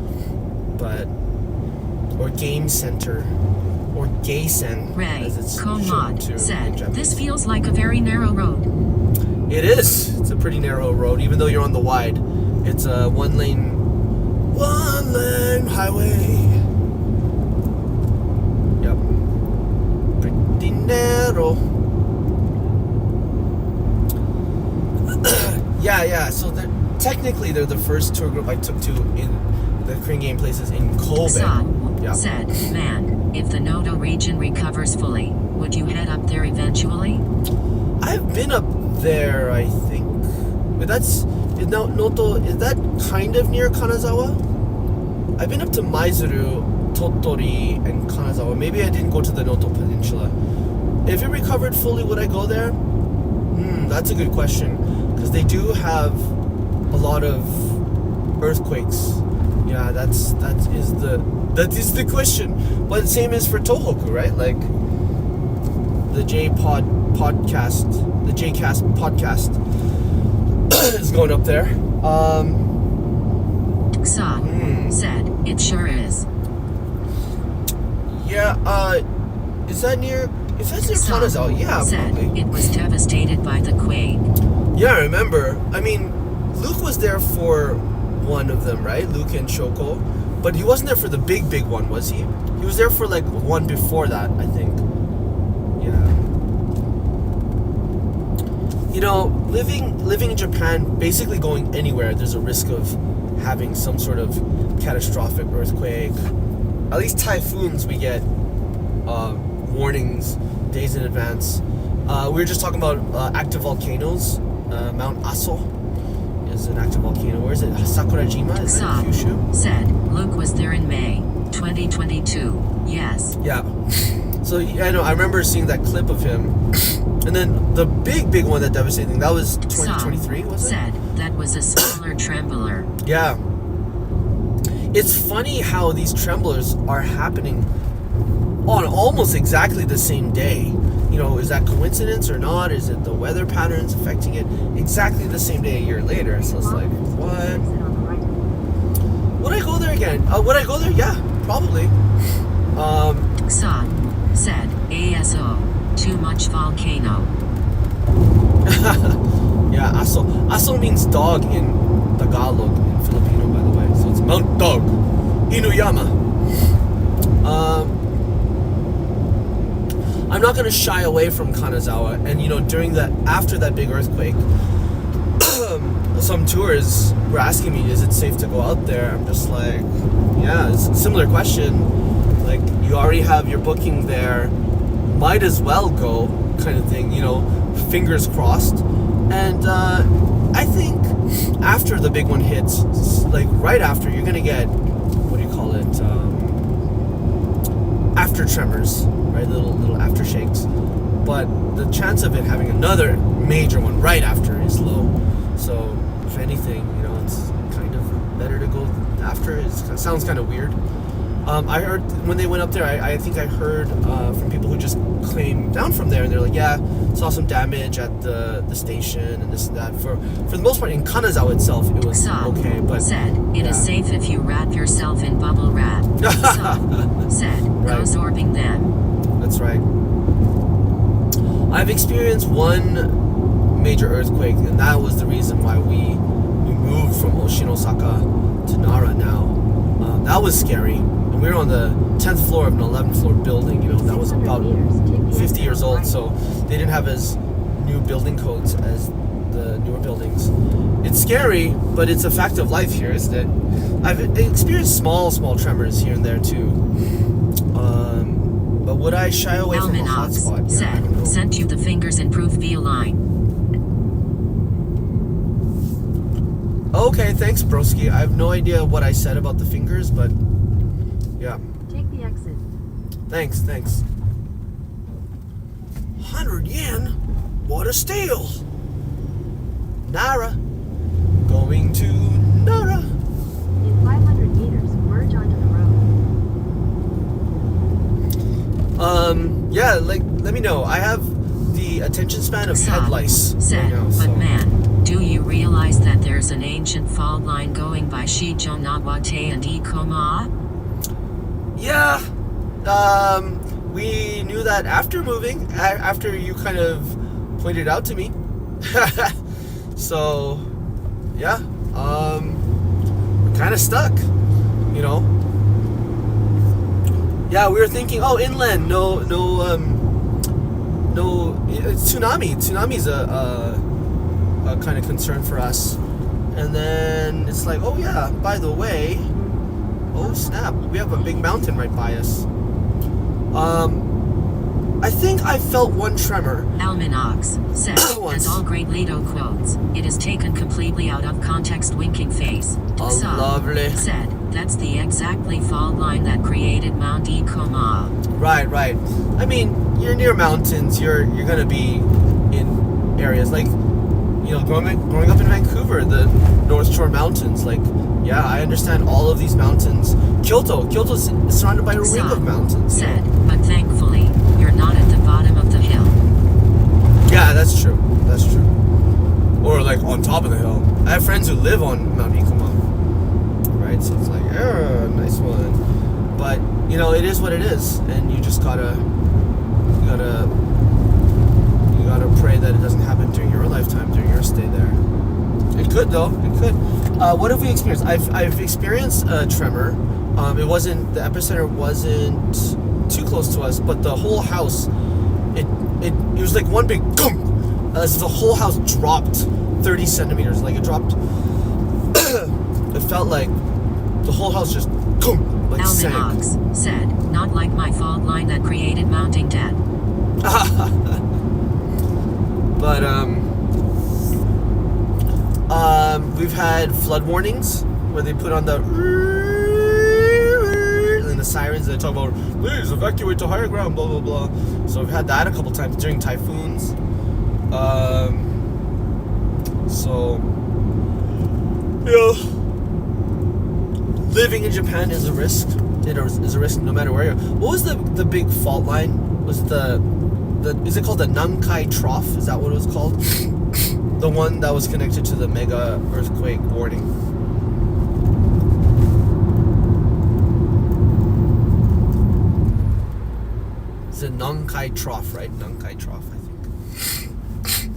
Speaker 1: or game center, or Gaysen,
Speaker 2: Ray
Speaker 1: as it's
Speaker 2: Komod
Speaker 1: to
Speaker 2: said,
Speaker 1: in Japanese.
Speaker 2: "This feels like a very narrow road."
Speaker 1: It is. It's a pretty narrow road, even though you're on the wide. It's a one lane highway. Yep. Pretty narrow. Yeah. So technically, they're the first tour group I took to in the Korean game places in Kobe.
Speaker 2: Son
Speaker 1: Yeah.
Speaker 2: said, "Man, if the Noto region recovers fully, would you head up there eventually?"
Speaker 1: I've been up there, I think. But Noto, is that kind of near Kanazawa? I've been up to Maizuru, Tottori, and Kanazawa. Maybe I didn't go to the Noto Peninsula. If it recovered fully, would I go there? That's a good question. Because they do have a lot of earthquakes. Yeah, that is the question. But the same is for Tohoku, right? Like the J-Cast podcast is going up there.
Speaker 2: Son said, "It sure is."
Speaker 1: Yeah, is that near Kanazawa? Yeah,
Speaker 2: said,
Speaker 1: probably.
Speaker 2: "It was devastated by the quake."
Speaker 1: Yeah, I remember. I mean, Luke was there for one of them, right? Luke and Shoko. But he wasn't there for the big one, was he? He was there for like one before that, I think. Yeah. You know, living in Japan, basically going anywhere, there's a risk of having some sort of catastrophic earthquake. At least typhoons, we get warnings days in advance. We were just talking about active volcanoes. Mount Aso is an active volcano. Where is it? Sakurajima? Is that in Kyushu?
Speaker 2: Said, "Luke was there in May 2022. Yes."
Speaker 1: Yeah. So yeah, I remember seeing that clip of him. And then the big one that devastating, that was 2023, was it?
Speaker 2: Said, "That was a smaller trembler."
Speaker 1: Yeah. It's funny how these tremblers are happening on almost exactly the same day. You know, is that coincidence or not? Is it the weather patterns affecting it? Exactly the same day a year later. So it's like, what?
Speaker 3: Exit on the right.
Speaker 1: Would I go there again? Would I go there? Yeah, probably.
Speaker 2: Son said, "ASO, too much volcano."
Speaker 1: Yeah, Aso. Aso means dog in Tagalog, in Filipino, by the way. So it's Mount Dog, Inuyama. I'm not gonna shy away from Kanazawa, and after that big earthquake, some tours were asking me, is it safe to go out there? I'm just like, yeah, it's a similar question. Like, you already have your booking there, might as well go, kind of thing, fingers crossed. And I think after the big one hits, like right after, you're gonna get, what do you call it, after tremors, right? Little aftershakes. But the chance of it having another major one right after is low. So if anything, it's kind of better to go after. It sounds kind of weird. I heard when they went up there, I think I heard from people who just came down from there, and they're like, yeah, saw some damage at the station and this and that. For the most part, in Kanazawa itself, it was okay. But
Speaker 2: said, "It is safe if you wrap yourself in bubble wrap." Said, "Go
Speaker 1: Right.
Speaker 2: zorbing them."
Speaker 1: That's right. I've experienced one major earthquake, and that was the reason why we moved from Oshinosaka to Nara now. That was scary. And we were on the 10th floor of an 11th floor building, that was about 50 years old, so they didn't have as new building codes as the newer buildings. It's scary, but it's a fact of life here, isn't it? I've experienced small tremors here and there too. But would I shy away from a hotspot?
Speaker 2: Almanox said, sent you the fingers and proof via line.
Speaker 1: Okay, thanks, broski. I have no idea what I said about the fingers, but yeah.
Speaker 3: Take the exit.
Speaker 1: Thanks. 100 yen? What a steal! Nara. Going to Nara.
Speaker 3: In 500 meters, merge onto the road.
Speaker 1: Yeah, like, let me know. I have the attention span of head lice
Speaker 2: said,
Speaker 1: right now,
Speaker 2: but
Speaker 1: so.
Speaker 2: man, do you realize that there's an ancient fault line going by Shijonawate and Ikoma?
Speaker 1: Yeah, we knew that after moving, after you kind of pointed out to me. So, yeah, we're kind of stuck, you know. Yeah, we were thinking, inland, no, tsunami. Tsunami's a kind of concern for us. And then it's like, oh yeah, by the way, oh snap, we have a big mountain right by us. I think I felt one tremor.
Speaker 2: Almanox said, as all great Lito quotes, it is taken completely out of context winking face. Some
Speaker 1: Lovely.
Speaker 2: said, that's the exactly fault line that created Mount Ikoma.
Speaker 1: Right. I mean, you're near mountains. You're gonna be in areas like, you know, growing up in Vancouver, the North Shore Mountains. Like, yeah, I understand all of these mountains. Kyoto's surrounded by a ring of mountains.
Speaker 2: Said, but thankfully, you're not at the bottom of the hill.
Speaker 1: Yeah, that's true. Or like on top of the hill. I have friends who live on Mount Ikoma. Right, so it's like, nice one. But you know, it is what it is, and you just gotta pray that it doesn't happen during your lifetime, during your stay there. It could though. It could. What have we experienced? I've experienced a tremor. The epicenter wasn't too close to us, but the whole house, it was like one big boom. As the whole house dropped 30 centimeters. Like it dropped. It felt like the whole house just boom, like
Speaker 2: Almanox
Speaker 1: sank.
Speaker 2: said, not like my fault line that created mounting debt.
Speaker 1: But we've had flood warnings where they put on the and the sirens that talk about please evacuate to higher ground, blah blah blah. So we've had that a couple times during typhoons. So yeah, living in Japan is a risk. It is a risk no matter where you are. What was the big fault line? Was is it called the Nankai Trough? Is that what it was called? The one that was connected to the mega earthquake warning. It's a Nankai Trough, right? Nankai Trough, I think.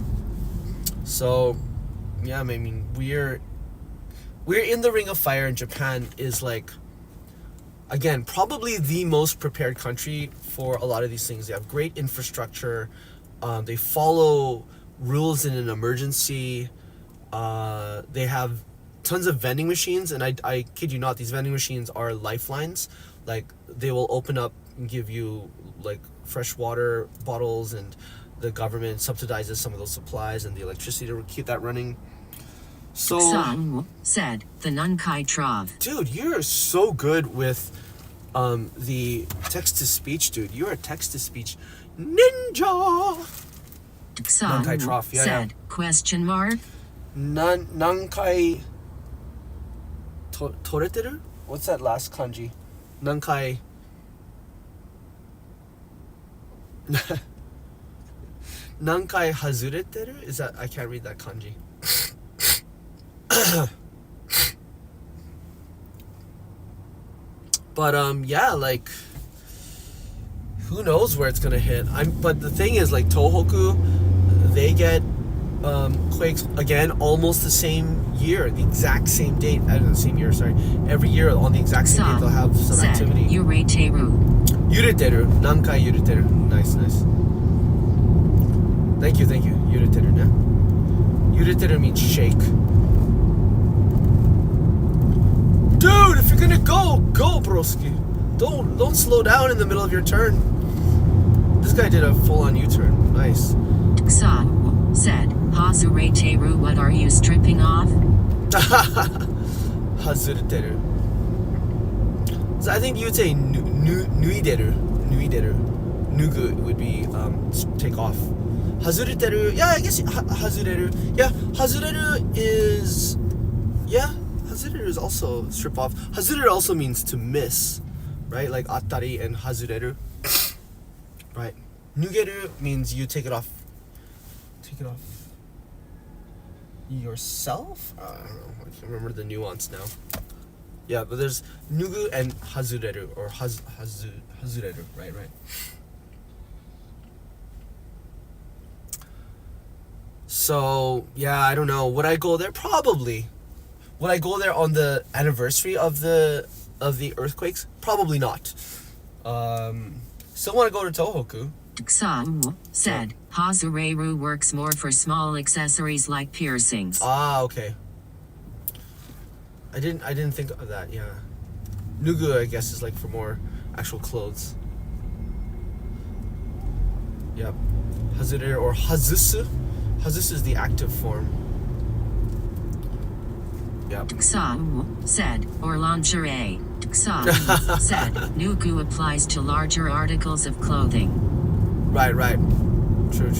Speaker 1: So, yeah, I mean, we're in the ring of fire, and Japan is like, again, probably the most prepared country for a lot of these things. They have great infrastructure. They follow rules in an emergency. They have tons of vending machines, and I kid you not, these vending machines are lifelines. Like, they will open up and give you like fresh water bottles, and the government subsidizes some of those supplies and the electricity to keep that running. So
Speaker 2: Some said, the Nankai Trough.
Speaker 1: dude, you're so good with the text-to-speech, dude. You're a text-to-speech ninja.
Speaker 2: Some
Speaker 1: Nankai Trough, yeah,
Speaker 2: said, question mark?
Speaker 1: Nankai toreteru? What's that last kanji? Nankai Nankai hazureteru? Is that, I can't read that kanji. But yeah, like, who knows where it's gonna hit. But the thing is, like, Tohoku, they get quakes again almost the same year, the exact same date. The same year, sorry. Every year on the exact same date they'll have some
Speaker 2: said,
Speaker 1: activity.
Speaker 2: Yureteru.
Speaker 1: Yureteru, Nankai Yureteru. Nice. Thank you. Yureteru, ne? Yureteru means shake. Dude, if you're gonna go broski. Don't slow down in the middle of your turn. This guy did a full-on U-turn. Nice.
Speaker 2: Sao said, Hazureteru, what are you stripping off?
Speaker 1: Hazureteru. So I think you would say nuideru. Nugu would be take off. Hazureteru, yeah, I guess hazureru. Yeah, hazureru is hazureru is also strip off. Hazureru also means to miss, right? Like attari and hazureru. Right. Nugeru means you take it off. Take it off yourself? I don't know. I can't remember the nuance now. Yeah, but there's nugu and hazureru, or hazureru, right? So, yeah, I don't know. Would I go there? Probably. Would I go there on the anniversary of the earthquakes? Probably not. Still want to go to Tohoku.
Speaker 2: Sao said, Hazureru works more for small accessories like piercings.
Speaker 1: Ah, okay. I didn't think of that, yeah. Nugu, I guess, is like for more actual clothes. Yep. Hazureru or hazusu. Hazusu is the active form. Yep.
Speaker 2: Sao said, or lingerie. Sao said, Nugu applies to larger articles of clothing.
Speaker 1: Right. True.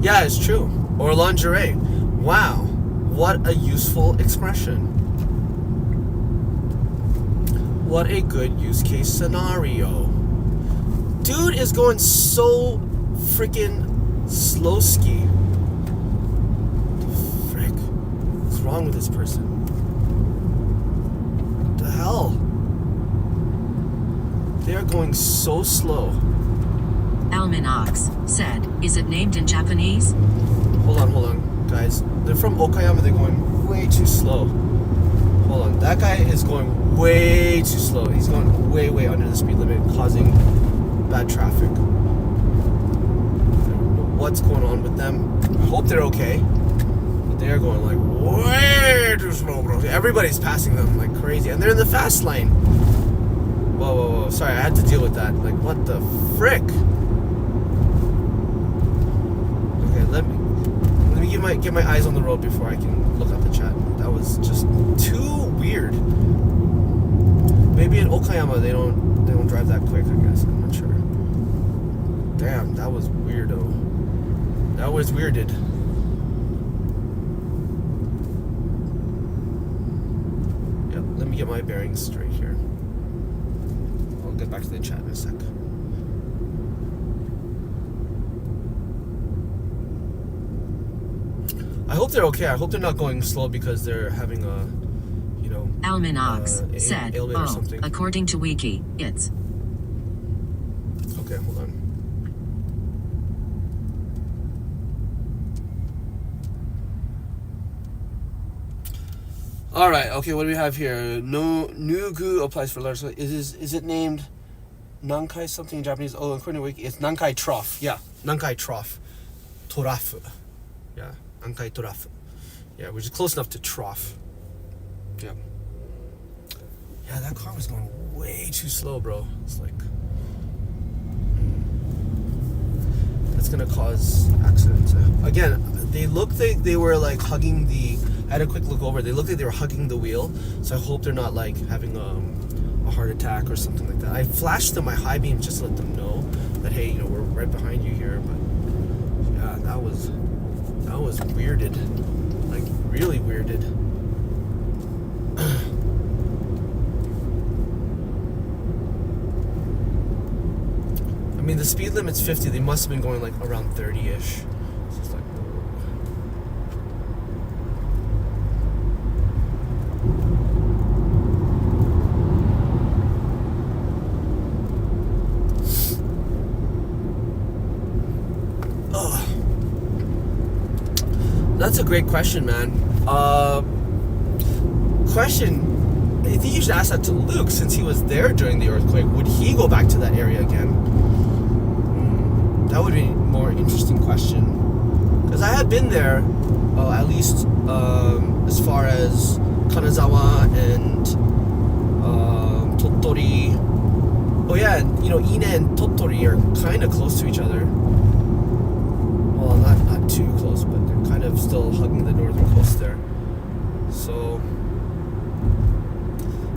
Speaker 1: Yeah, it's true. Or lingerie. Wow. What a useful expression. What a good use case scenario. Dude is going so freaking slow ski. Frick. What's wrong with this person? What the hell? They are going so slow.
Speaker 2: Almanax said, is it named in Japanese?
Speaker 1: Hold on, guys. They're from Okayama, they're going way too slow. Hold on, that guy is going way too slow. He's going way under the speed limit, causing bad traffic. I don't know what's going on with them. I hope they're okay. But they are going like way too slow, bro. Everybody's passing them like crazy. And they're in the fast lane. Whoa. Sorry, I had to deal with that. Like, what the frick? Okay, let me get my eyes on the road before I can look at the chat. That was just too weird. Maybe in Okayama they don't drive that quick, I guess. I'm not sure. Damn, that was weirdo. That was weirded. Yep, let me get my bearings straight here. I'll get back to the chat in a sec. I hope they're okay. I hope they're not going slow because they're having a,
Speaker 2: Almanax said,
Speaker 1: ailment or something.
Speaker 2: According to Wiki, it's...
Speaker 1: Okay, hold on. All right. Okay, what do we have here? No, Nugu applies for large. Is it named Nankai something in Japanese? Oh, according to Wiki, it's Nankai Trough. Yeah, Nankai Trough. Torafu. Yeah, Nankai Torafu. Yeah, which is close enough to trough. Yeah. Yeah, that car was going way too slow, bro. It's like... That's gonna cause accidents. Again, they looked like they were like hugging the... I had a quick look over. They looked like they were hugging the wheel. So I hope they're not like having a heart attack or something like that. I flashed them my high beam just to let them know that, hey, we're right behind you here. But yeah, that was weirded. Like, really weirded. I mean, the speed limit's 50. They must have been going like around 30-ish. So it's like... That's a great question, man. I think you should ask that to Luke, since he was there during the earthquake. Would he go back to that area again? That would be a more interesting question. Because I have been there, at least as far as Kanazawa and Tottori. Oh yeah, and Ine and Tottori are kind of close to each other. Well, not too close, but they're kind of still hugging the northern coast there. So,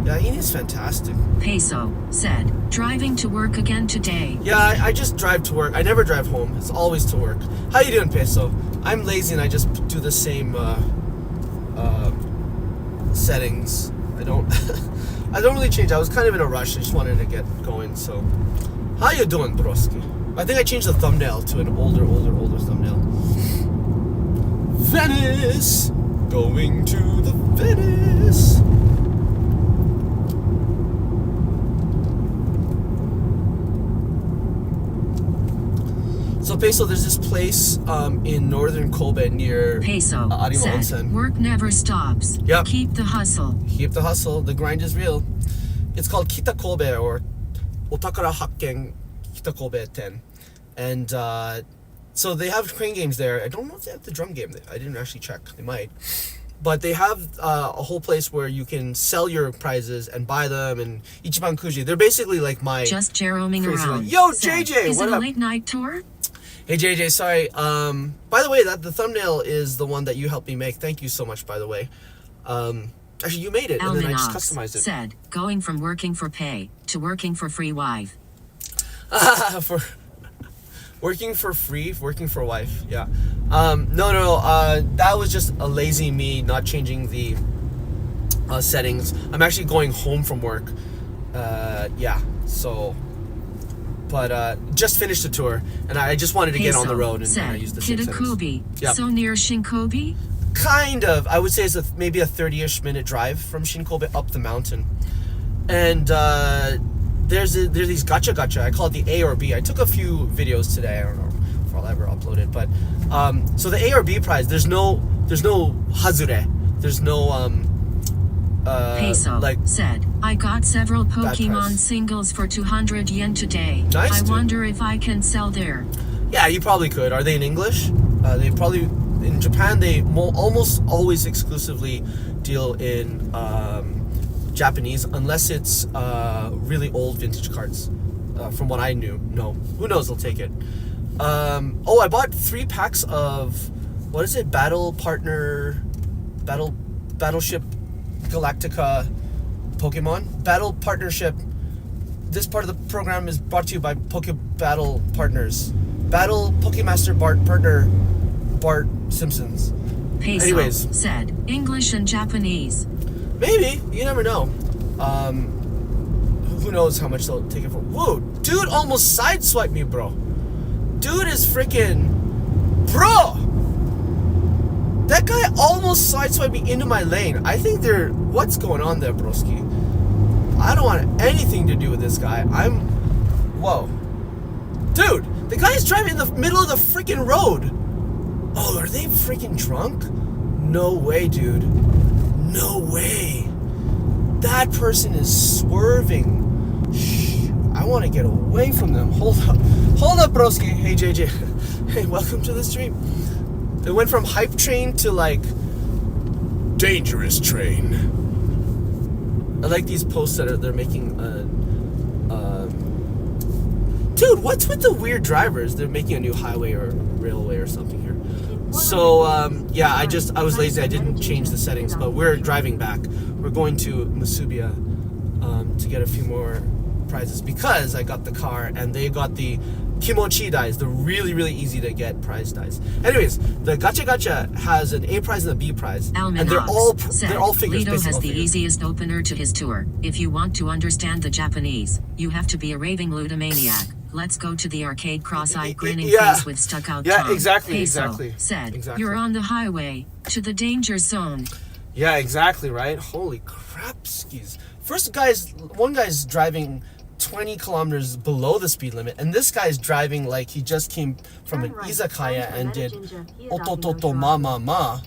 Speaker 1: yeah, Ine is fantastic.
Speaker 2: Peso said, driving to work again today.
Speaker 1: Yeah, I just drive to work. I never drive home. It's always to work. How you doing, Peso? I'm lazy and I just do the same settings. I don't really change. I was kind of in a rush. I just wanted to get going. So, how you doing, broski? I think I changed the thumbnail to an older thumbnail. Venice! Going to the Venice! So Peso, there's this place in northern Kobe near
Speaker 2: Peso
Speaker 1: Arima
Speaker 2: said,
Speaker 1: Onsen.
Speaker 2: work never stops.
Speaker 1: Yep.
Speaker 2: Keep the hustle.
Speaker 1: Keep the hustle. The grind is real. It's called Kita Kobe or Otakara Hakken Kita Kobe 10. And so they have crane games there. I don't know if they have the drum game. I didn't actually check. They might. But they have a whole place where you can sell your prizes and buy them and Ichiban Kuji. They're basically like my...
Speaker 2: Just jeroming
Speaker 1: crazy
Speaker 2: around.
Speaker 1: one. Yo,
Speaker 2: said,
Speaker 1: JJ,
Speaker 2: is
Speaker 1: what
Speaker 2: it a
Speaker 1: up?
Speaker 2: late night tour?
Speaker 1: Hey JJ, sorry. By the way, the thumbnail is the one that you helped me make. Thank you so much, by the way. Actually, you made it, and then I just customized it.
Speaker 2: Said, going from working for pay to working for free wife.
Speaker 1: For working for free, working for wife. Yeah. No. That was just a lazy me not changing the settings. I'm actually going home from work. Yeah. So. But just finished the tour, and I just wanted to get on the road, and I used the same settings.
Speaker 2: Kitakubi,
Speaker 1: Yep.
Speaker 2: so near Shinkobi?
Speaker 1: Kind of. I would say it's maybe a 30-ish minute drive from Shinkobe up the mountain. And there's these gacha. I call it the A or B. I took a few videos today. I don't know if I'll ever upload it. But so the A or B prize, there's no hazure. There's no
Speaker 2: Peso said, I got several Pokemon singles for 200 yen today.
Speaker 1: Nice,
Speaker 2: I
Speaker 1: dude.
Speaker 2: wonder if I can sell there.
Speaker 1: Yeah, you probably could. Are they in English? They probably... In Japan, they almost always exclusively deal in Japanese, unless it's really old vintage cards. From what I knew, no. Who knows? They'll take it. I bought 3 packs of what is it? Battleship Galactica Pokemon Battle Partnership. This part of the program is brought to you by Poke Battle Partners. Battle Pokemaster Partner Bart Simpsons.
Speaker 2: Peso
Speaker 1: Anyways,
Speaker 2: said, English and Japanese.
Speaker 1: maybe, you never know. Who knows how much they'll take it for. Whoa, dude almost sideswiped me, bro. Dude is freaking... Bro! That guy almost sideswiped me into my lane. I think they're... What's going on there, broski? I don't want anything to do with this guy. Whoa. Dude, the guy is driving in the middle of the freaking road. Oh, are they freaking drunk? No way, dude. No way. That person is swerving. Shh. I want to get away from them. Hold up. Hold up, broski. Hey, JJ. Hey, welcome to the stream. They went from hype train to, like, dangerous train. I like these posts that they're making. Dude, what's with the weird drivers? They're making a new highway or railway or something here. So, yeah, I was lazy. I didn't change the settings, but we're driving back. We're going to Masubiya to get a few more prizes because I got the car and they got the Kimochi dies, the really, really easy to get prize dies. Anyways, the gacha has an A prize and a B prize, and they're all figures.
Speaker 2: Lito has the easiest opener to his tour. If you want to understand the Japanese, you have to be a raving ludomaniac. Let's go to the arcade cross-eyed grinning face with stuck-out tongue.
Speaker 1: Yeah, exactly,
Speaker 2: Peso
Speaker 1: exactly.
Speaker 2: said,
Speaker 1: exactly.
Speaker 2: You're on the highway to the danger zone.
Speaker 1: Yeah, exactly, right? Holy crap, skis. One guy's driving 20 kilometers below the speed limit, and this guy's driving like he just came from an izakaya and did otototo ma ma ma.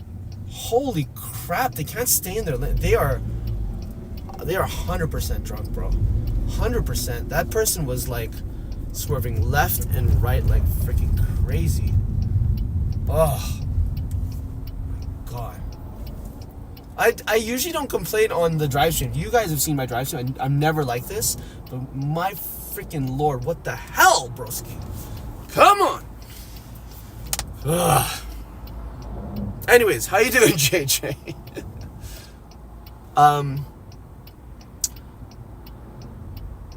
Speaker 1: Holy crap, they can't stay in their lane. They are 100% drunk, bro. 100%. That person was like swerving left and right like freaking crazy. Oh, God. I usually don't complain on the drive stream. You guys have seen my drive stream. I'm never like this. But my freaking Lord, what the hell, broski? Come on. Ugh. Anyways, how you doing, JJ?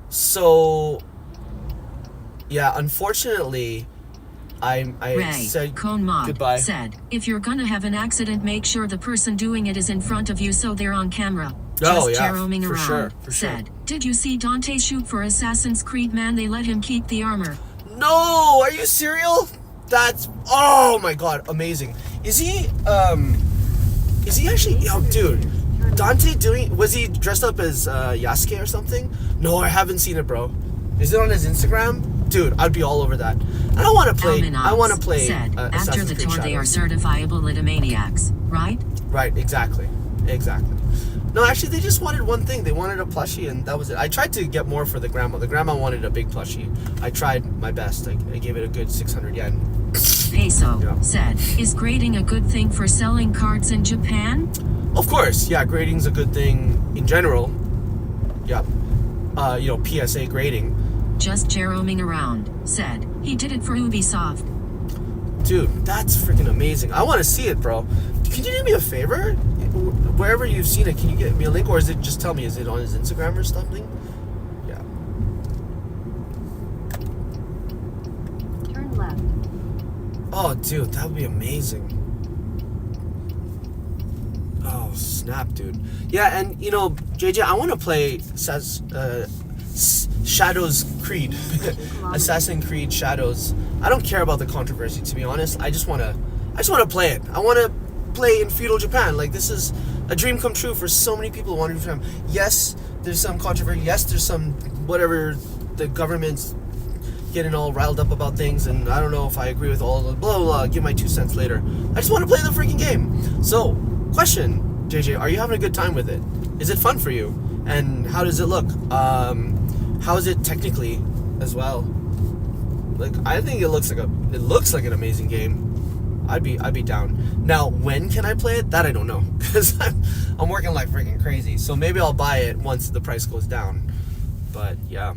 Speaker 1: So, yeah, unfortunately, I
Speaker 2: Ray,
Speaker 1: said
Speaker 2: Cone Mod
Speaker 1: goodbye.
Speaker 2: said, if you're gonna have an accident, make sure the person doing it is in front of you so they're on camera.
Speaker 1: Oh,
Speaker 2: Just
Speaker 1: yeah,
Speaker 2: roaming
Speaker 1: for
Speaker 2: around,
Speaker 1: sure, for
Speaker 2: said, did you see Dante shoot for Assassin's Creed? Man, they let him keep the armor.
Speaker 1: No, are you serial? That's, oh my God, amazing. Is he actually, oh dude, Dante was he dressed up as Yasuke or something? No, I haven't seen it, bro. Is it on his Instagram? Dude, I'd be all over that. I want to play
Speaker 2: said, after
Speaker 1: Assassin's
Speaker 2: the
Speaker 1: Creed
Speaker 2: tour they are
Speaker 1: Shadows.
Speaker 2: certifiable litomaniacs, right?
Speaker 1: Right, exactly. No, actually, they just wanted one thing. They wanted a plushie, and that was it. I tried to get more for the grandma. The grandma wanted a big plushie. I tried my best. I gave it a good 600 yen.
Speaker 2: Peso
Speaker 1: Yeah.
Speaker 2: said, is grading a good thing for selling cards in Japan?
Speaker 1: Of course, yeah, grading's a good thing in general. Yeah. PSA grading.
Speaker 2: Just roaming around, said, he did it for Ubisoft.
Speaker 1: Dude, that's freaking amazing. I want to see it, bro. Can you do me a favor? Wherever you've seen it, can you get me a link? Or is it just tell me, is it on his Instagram or something? Yeah.
Speaker 3: Turn left.
Speaker 1: Oh, dude, that would be amazing. Oh, snap, dude. Yeah, and, JJ, I want to play Shadows Creed. Assassin's Creed Shadows. I don't care about the controversy, to be honest. I just want to play it. I want to play in feudal Japan. Like, this is a dream come true for so many people who want to do Japan. Yes, there's some controversy. Yes, there's some whatever, the government's getting all riled up about things, and I don't know if I agree with all of the blah, blah, blah. Give my 2 cents later. I just want to play the freaking game. So, question, JJ, are you having a good time with it? Is it fun for you? And how does it look? How is it technically as well? Like, I think it looks like an amazing game. I'd be down. Now, when can I play it? That I don't know, because I'm working like freaking crazy. So maybe I'll buy it once the price goes down. But yeah.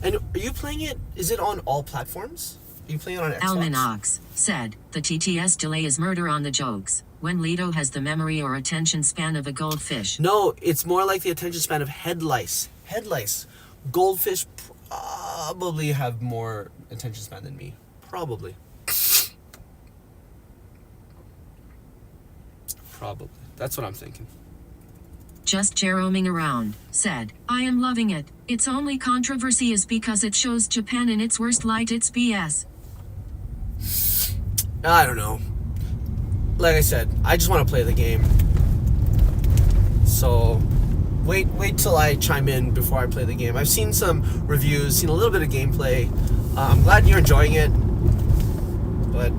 Speaker 1: And are you playing it? Is it on all platforms? Are you playing it on Xbox?
Speaker 2: Almanax said, the TTS delay is murder on the jokes. When Lito has the memory or attention span of a goldfish.
Speaker 1: No, it's more like the attention span of head lice. Head lice. Goldfish probably have more attention span than me. Probably. Probably. That's what I'm thinking.
Speaker 2: Just roaming around, said, I am loving it. Its only controversy is because it shows Japan in its worst light. It's BS.
Speaker 1: I don't know. Like I said, I just want to play the game. So, wait till I chime in before I play the game. I've seen some reviews, seen a little bit of gameplay. I'm glad you're enjoying it. But,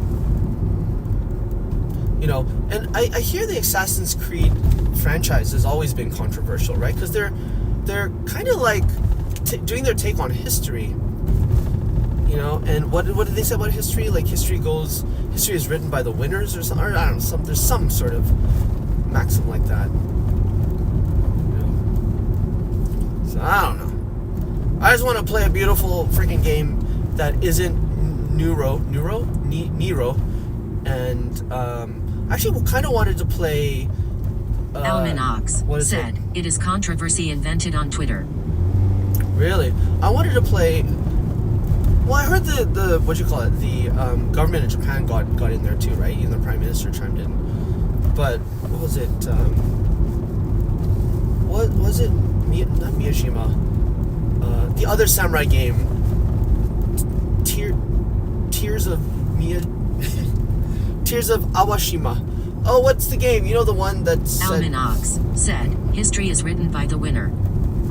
Speaker 1: and I hear the Assassin's Creed franchise has always been controversial, right? Because they're kind of like doing their take on history. And what did they say about history? Like, history is written by the winners or something. Or I don't know. There's some sort of maxim like that. So I don't know. I just want to play a beautiful freaking game that isn't Nero, and actually, we kind of wanted to play.
Speaker 2: Almanax said, it is controversy invented on Twitter.
Speaker 1: Really? I wanted to play. Well, I heard the the government of Japan got in there too, right? Even the Prime Minister chimed in. But what was it? What was it? Not Miyashima. The other samurai game. Tears of Awashima. Oh, what's the game? The one that's...
Speaker 2: Almanax said, history is written by the winner.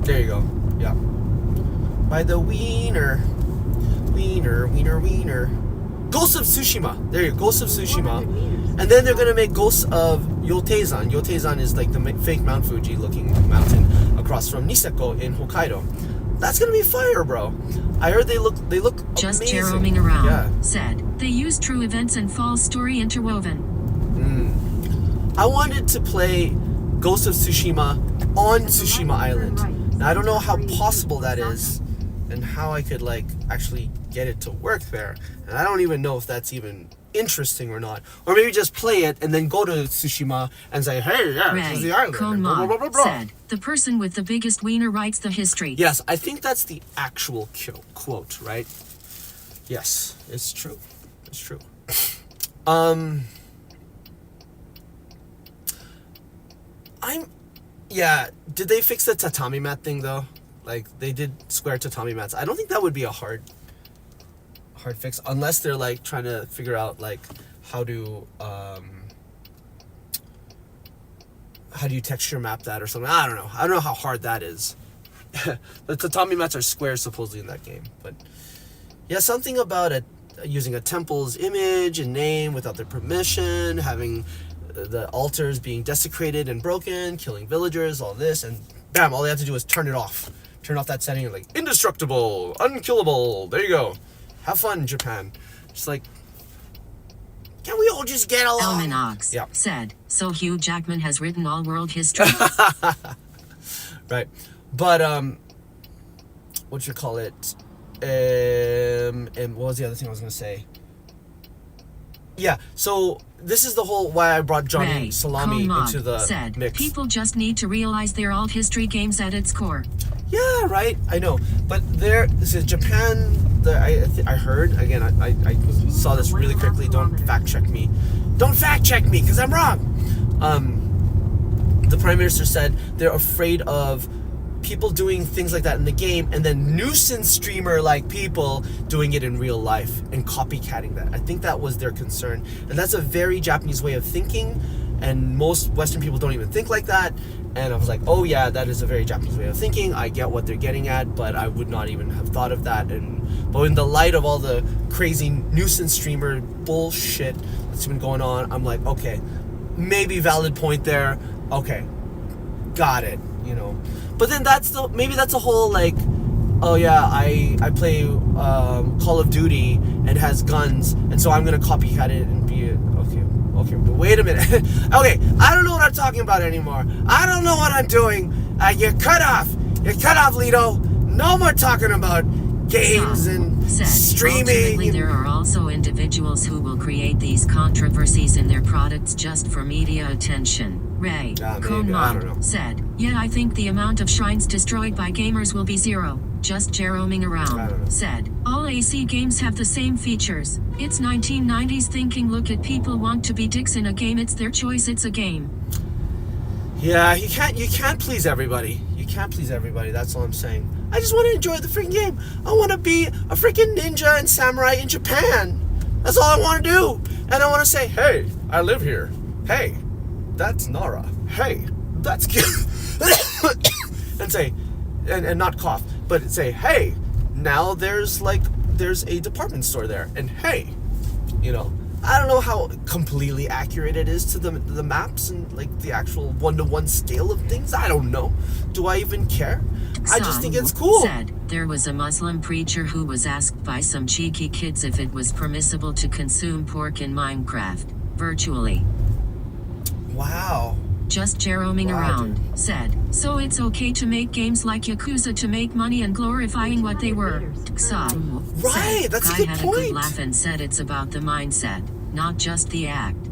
Speaker 1: There you go. Yeah. By the wiener. Ghost of Tsushima. There you go. Ghost of Tsushima. And then they're going to make Ghost of Yoteizan. Yoteizan is like the fake Mount Fuji looking mountain across from Niseko in Hokkaido. That's going to be fire, bro. I heard they look
Speaker 2: Just
Speaker 1: amazing.
Speaker 2: roaming around,
Speaker 1: Yeah.
Speaker 2: said, They use true events and false story interwoven.
Speaker 1: I wanted to play Ghost of Tsushima on Tsushima Island. Now, I don't know how possible that is and how I could like actually get it to work there. And I don't even know if that's even interesting or not. Or maybe just play it and then go to Tsushima and say, hey, yeah, this is the island. And blah, blah, blah, blah.
Speaker 2: Said, the person with the biggest wiener writes the history.
Speaker 1: Yes, I think that's the actual quote, right? Yes, it's true. It's true. Did they fix the tatami mat thing though? Like they did square tatami mats. I don't think that would be a hard fix unless they're like trying to figure out like how do you texture map that or something. I don't know how hard that is. The tatami mats are square supposedly in that game, but yeah, something about using a temple's image and name without their permission, having the altars being desecrated and broken, killing villagers, all this, and bam, all they have to do is turn it off. Turn off that setting and like, indestructible, unkillable, there you go. Have fun, Japan. Just like, can we all just get along?
Speaker 2: Elminox said, so Hugh Jackman has written all world history.
Speaker 1: Right. But, what you call it? And what was the other thing I was going to say? Yeah, so this is the whole why I brought Johnny Salami into the mix.
Speaker 2: People just need to realize they're all history games at its core.
Speaker 1: Yeah, right. I know, but this is Japan. I heard again. I saw this really quickly. Don't fact check me. Don't fact check me because I'm wrong. The Prime Minister said they're afraid of people doing things like that in the game and then nuisance streamer like people doing it in real life and copycatting that. I think that was their concern, and that's a very Japanese way of thinking, and most Western people don't even think like that. And I was like, oh yeah, that is a very Japanese way of thinking. I get what they're getting at, but I would not even have thought of that. But in the light of all the crazy nuisance streamer bullshit that's been going on, I'm like, okay, maybe valid point there. Okay, got it. But then maybe that's a whole like, oh yeah, I play Call of Duty and it has guns, and so I'm gonna copycat it and be okay. But wait a minute. Okay, I don't know what I'm talking about anymore. I don't know what I'm doing. You're cut off. You're cut off, Lito. No more talking about games and streaming.
Speaker 2: Ultimately, there are also individuals who will create these controversies in their products just for media attention. Ray Konmon said, yeah, I think the amount of shrines destroyed by gamers will be zero. Just Jeroming around. Said, all AC games have the same features. It's 1990s thinking, look at people want to be dicks in a game, it's their choice, it's a game.
Speaker 1: Yeah, you can't please everybody. You can't please everybody, that's all I'm saying. I just want to enjoy the freaking game. I want to be a freaking ninja and samurai in Japan. That's all I want to do. And I want to say, hey, I live here. Hey, that's Nara. Hey, that's cute. And say, and not cough, but say, hey, now there's a department store there. And hey, I don't know how completely accurate it is to the maps and like the actual one-to-one scale of things. I don't know. Do I even care? I just think it's cool.
Speaker 2: Said, there was a Muslim preacher who was asked by some cheeky kids if it was permissible to consume pork in Minecraft, virtually.
Speaker 1: Wow.
Speaker 2: Just Jeroming around, dude. Said, so it's okay to make games like Yakuza to make money and glorifying what they were.
Speaker 1: Right, that's a good point.
Speaker 2: Guy had a good laugh and said it's about the mindset, not just the act.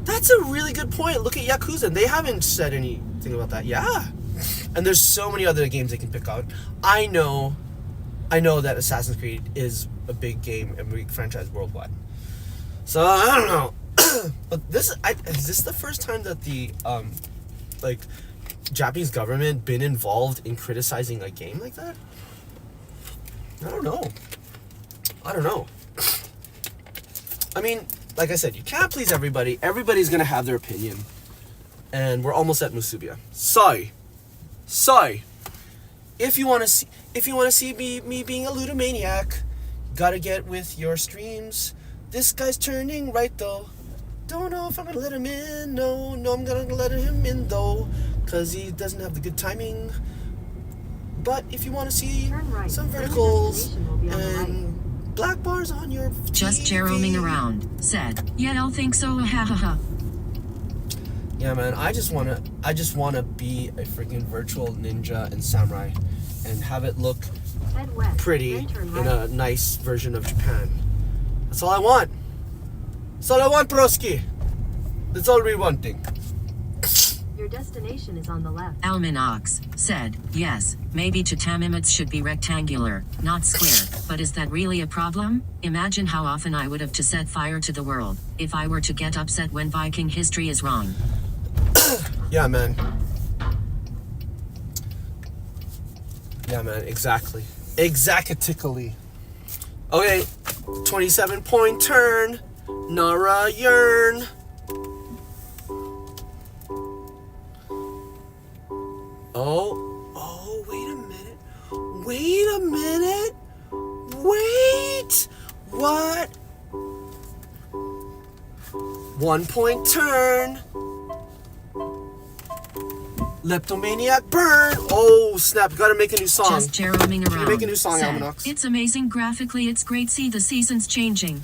Speaker 1: That's a really good point. Look at Yakuza, and they haven't said anything about that. Yeah. And there's so many other games they can pick out. I know that Assassin's Creed is a big game and big franchise worldwide. So I don't know. But is this the first time that the Japanese government been involved in criticizing a game like that? I don't know. I mean, like I said, you can't please everybody. Everybody's gonna have their opinion, and we're almost at Musubiya. Sorry. If you want to see me being a ludomaniac, gotta get with your streams. This guy's turning right though. Don't know if I'm gonna let him in. No, I'm gonna let him in though, cause he doesn't have the good timing. But if you want to see some verticals and Black bars on your
Speaker 2: Just
Speaker 1: TV.
Speaker 2: roaming around, said, yeah, I'll think so, ha ha ha.
Speaker 1: Yeah, man, I just wanna be a freaking virtual ninja and samurai and have it look
Speaker 3: Head west,
Speaker 1: pretty
Speaker 3: then turn
Speaker 1: in
Speaker 3: right.
Speaker 1: a nice version of Japan. That's all I want. That's all I want, broski. That's all we're wanting.
Speaker 3: Your destination is on the left.
Speaker 2: Almanax said, yes, maybe Chitamimits should be rectangular, not square, but is that really a problem? Imagine how often I would have to set fire to the world, if I were to get upset when Viking history is wrong.
Speaker 1: Yeah, man. Yeah, man, exactly. Exactly. Okay, 27-point turn. Nara Yearn. Oh, wait a minute. Wait! What? 1-point turn. Leptomaniac burn. Oh, snap. Gotta make a new song.
Speaker 2: Just roaming around.
Speaker 1: Make a new song,
Speaker 2: said,
Speaker 1: Almanax.
Speaker 2: it's amazing graphically, it's great, see the seasons changing.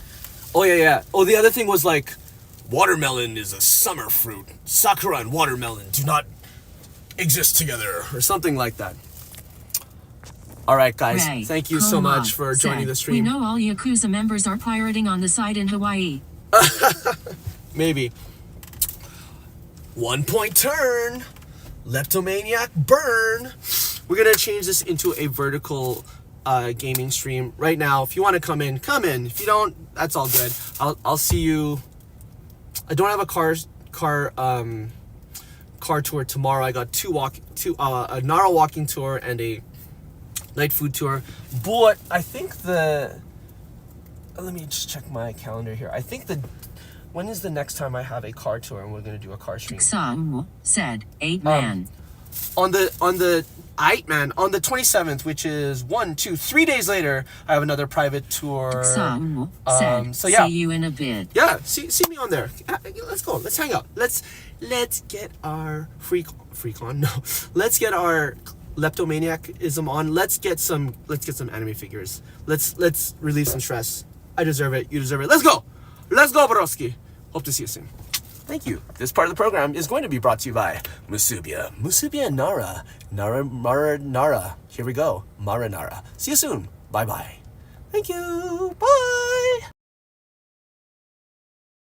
Speaker 1: Oh, yeah. Oh, the other thing was like, watermelon is a summer fruit. Sakura and watermelon do not exist together, or something like that. All right, guys.
Speaker 2: Ray,
Speaker 1: Thank you so much for joining
Speaker 2: said,
Speaker 1: the stream.
Speaker 2: We know all Yakuza members are pirating on the side in Hawaii.
Speaker 1: Maybe. 1-point turn. Leptomaniac burn. We're gonna change this into a vertical gaming stream right now. If you want to come in, come in. If you don't, that's all good. I'll see you. I don't have a car tour tomorrow. I got a Nara walking tour and a night food tour. But I think let me just check my calendar here. I think when is the next time I have a car tour and we're gonna do a car stream?
Speaker 2: Sam said, 8 man.
Speaker 1: On the 27th, which is 3 days later, I have another private tour.
Speaker 2: Sam said,
Speaker 1: so yeah.
Speaker 2: see you in a bit.
Speaker 1: Yeah, see me on there. Let's go. Let's hang out. Let's get our freak on. No, let's get our leptomaniacism on. Let's get some anime figures. Let's relieve some stress. I deserve it. You deserve it. Let's go, broski. Hope to see you soon. Thank you. This part of the program is going to be brought to you by Musubiya and Nara. Here we go. Marinara. See you soon. Bye bye. Thank you. Bye.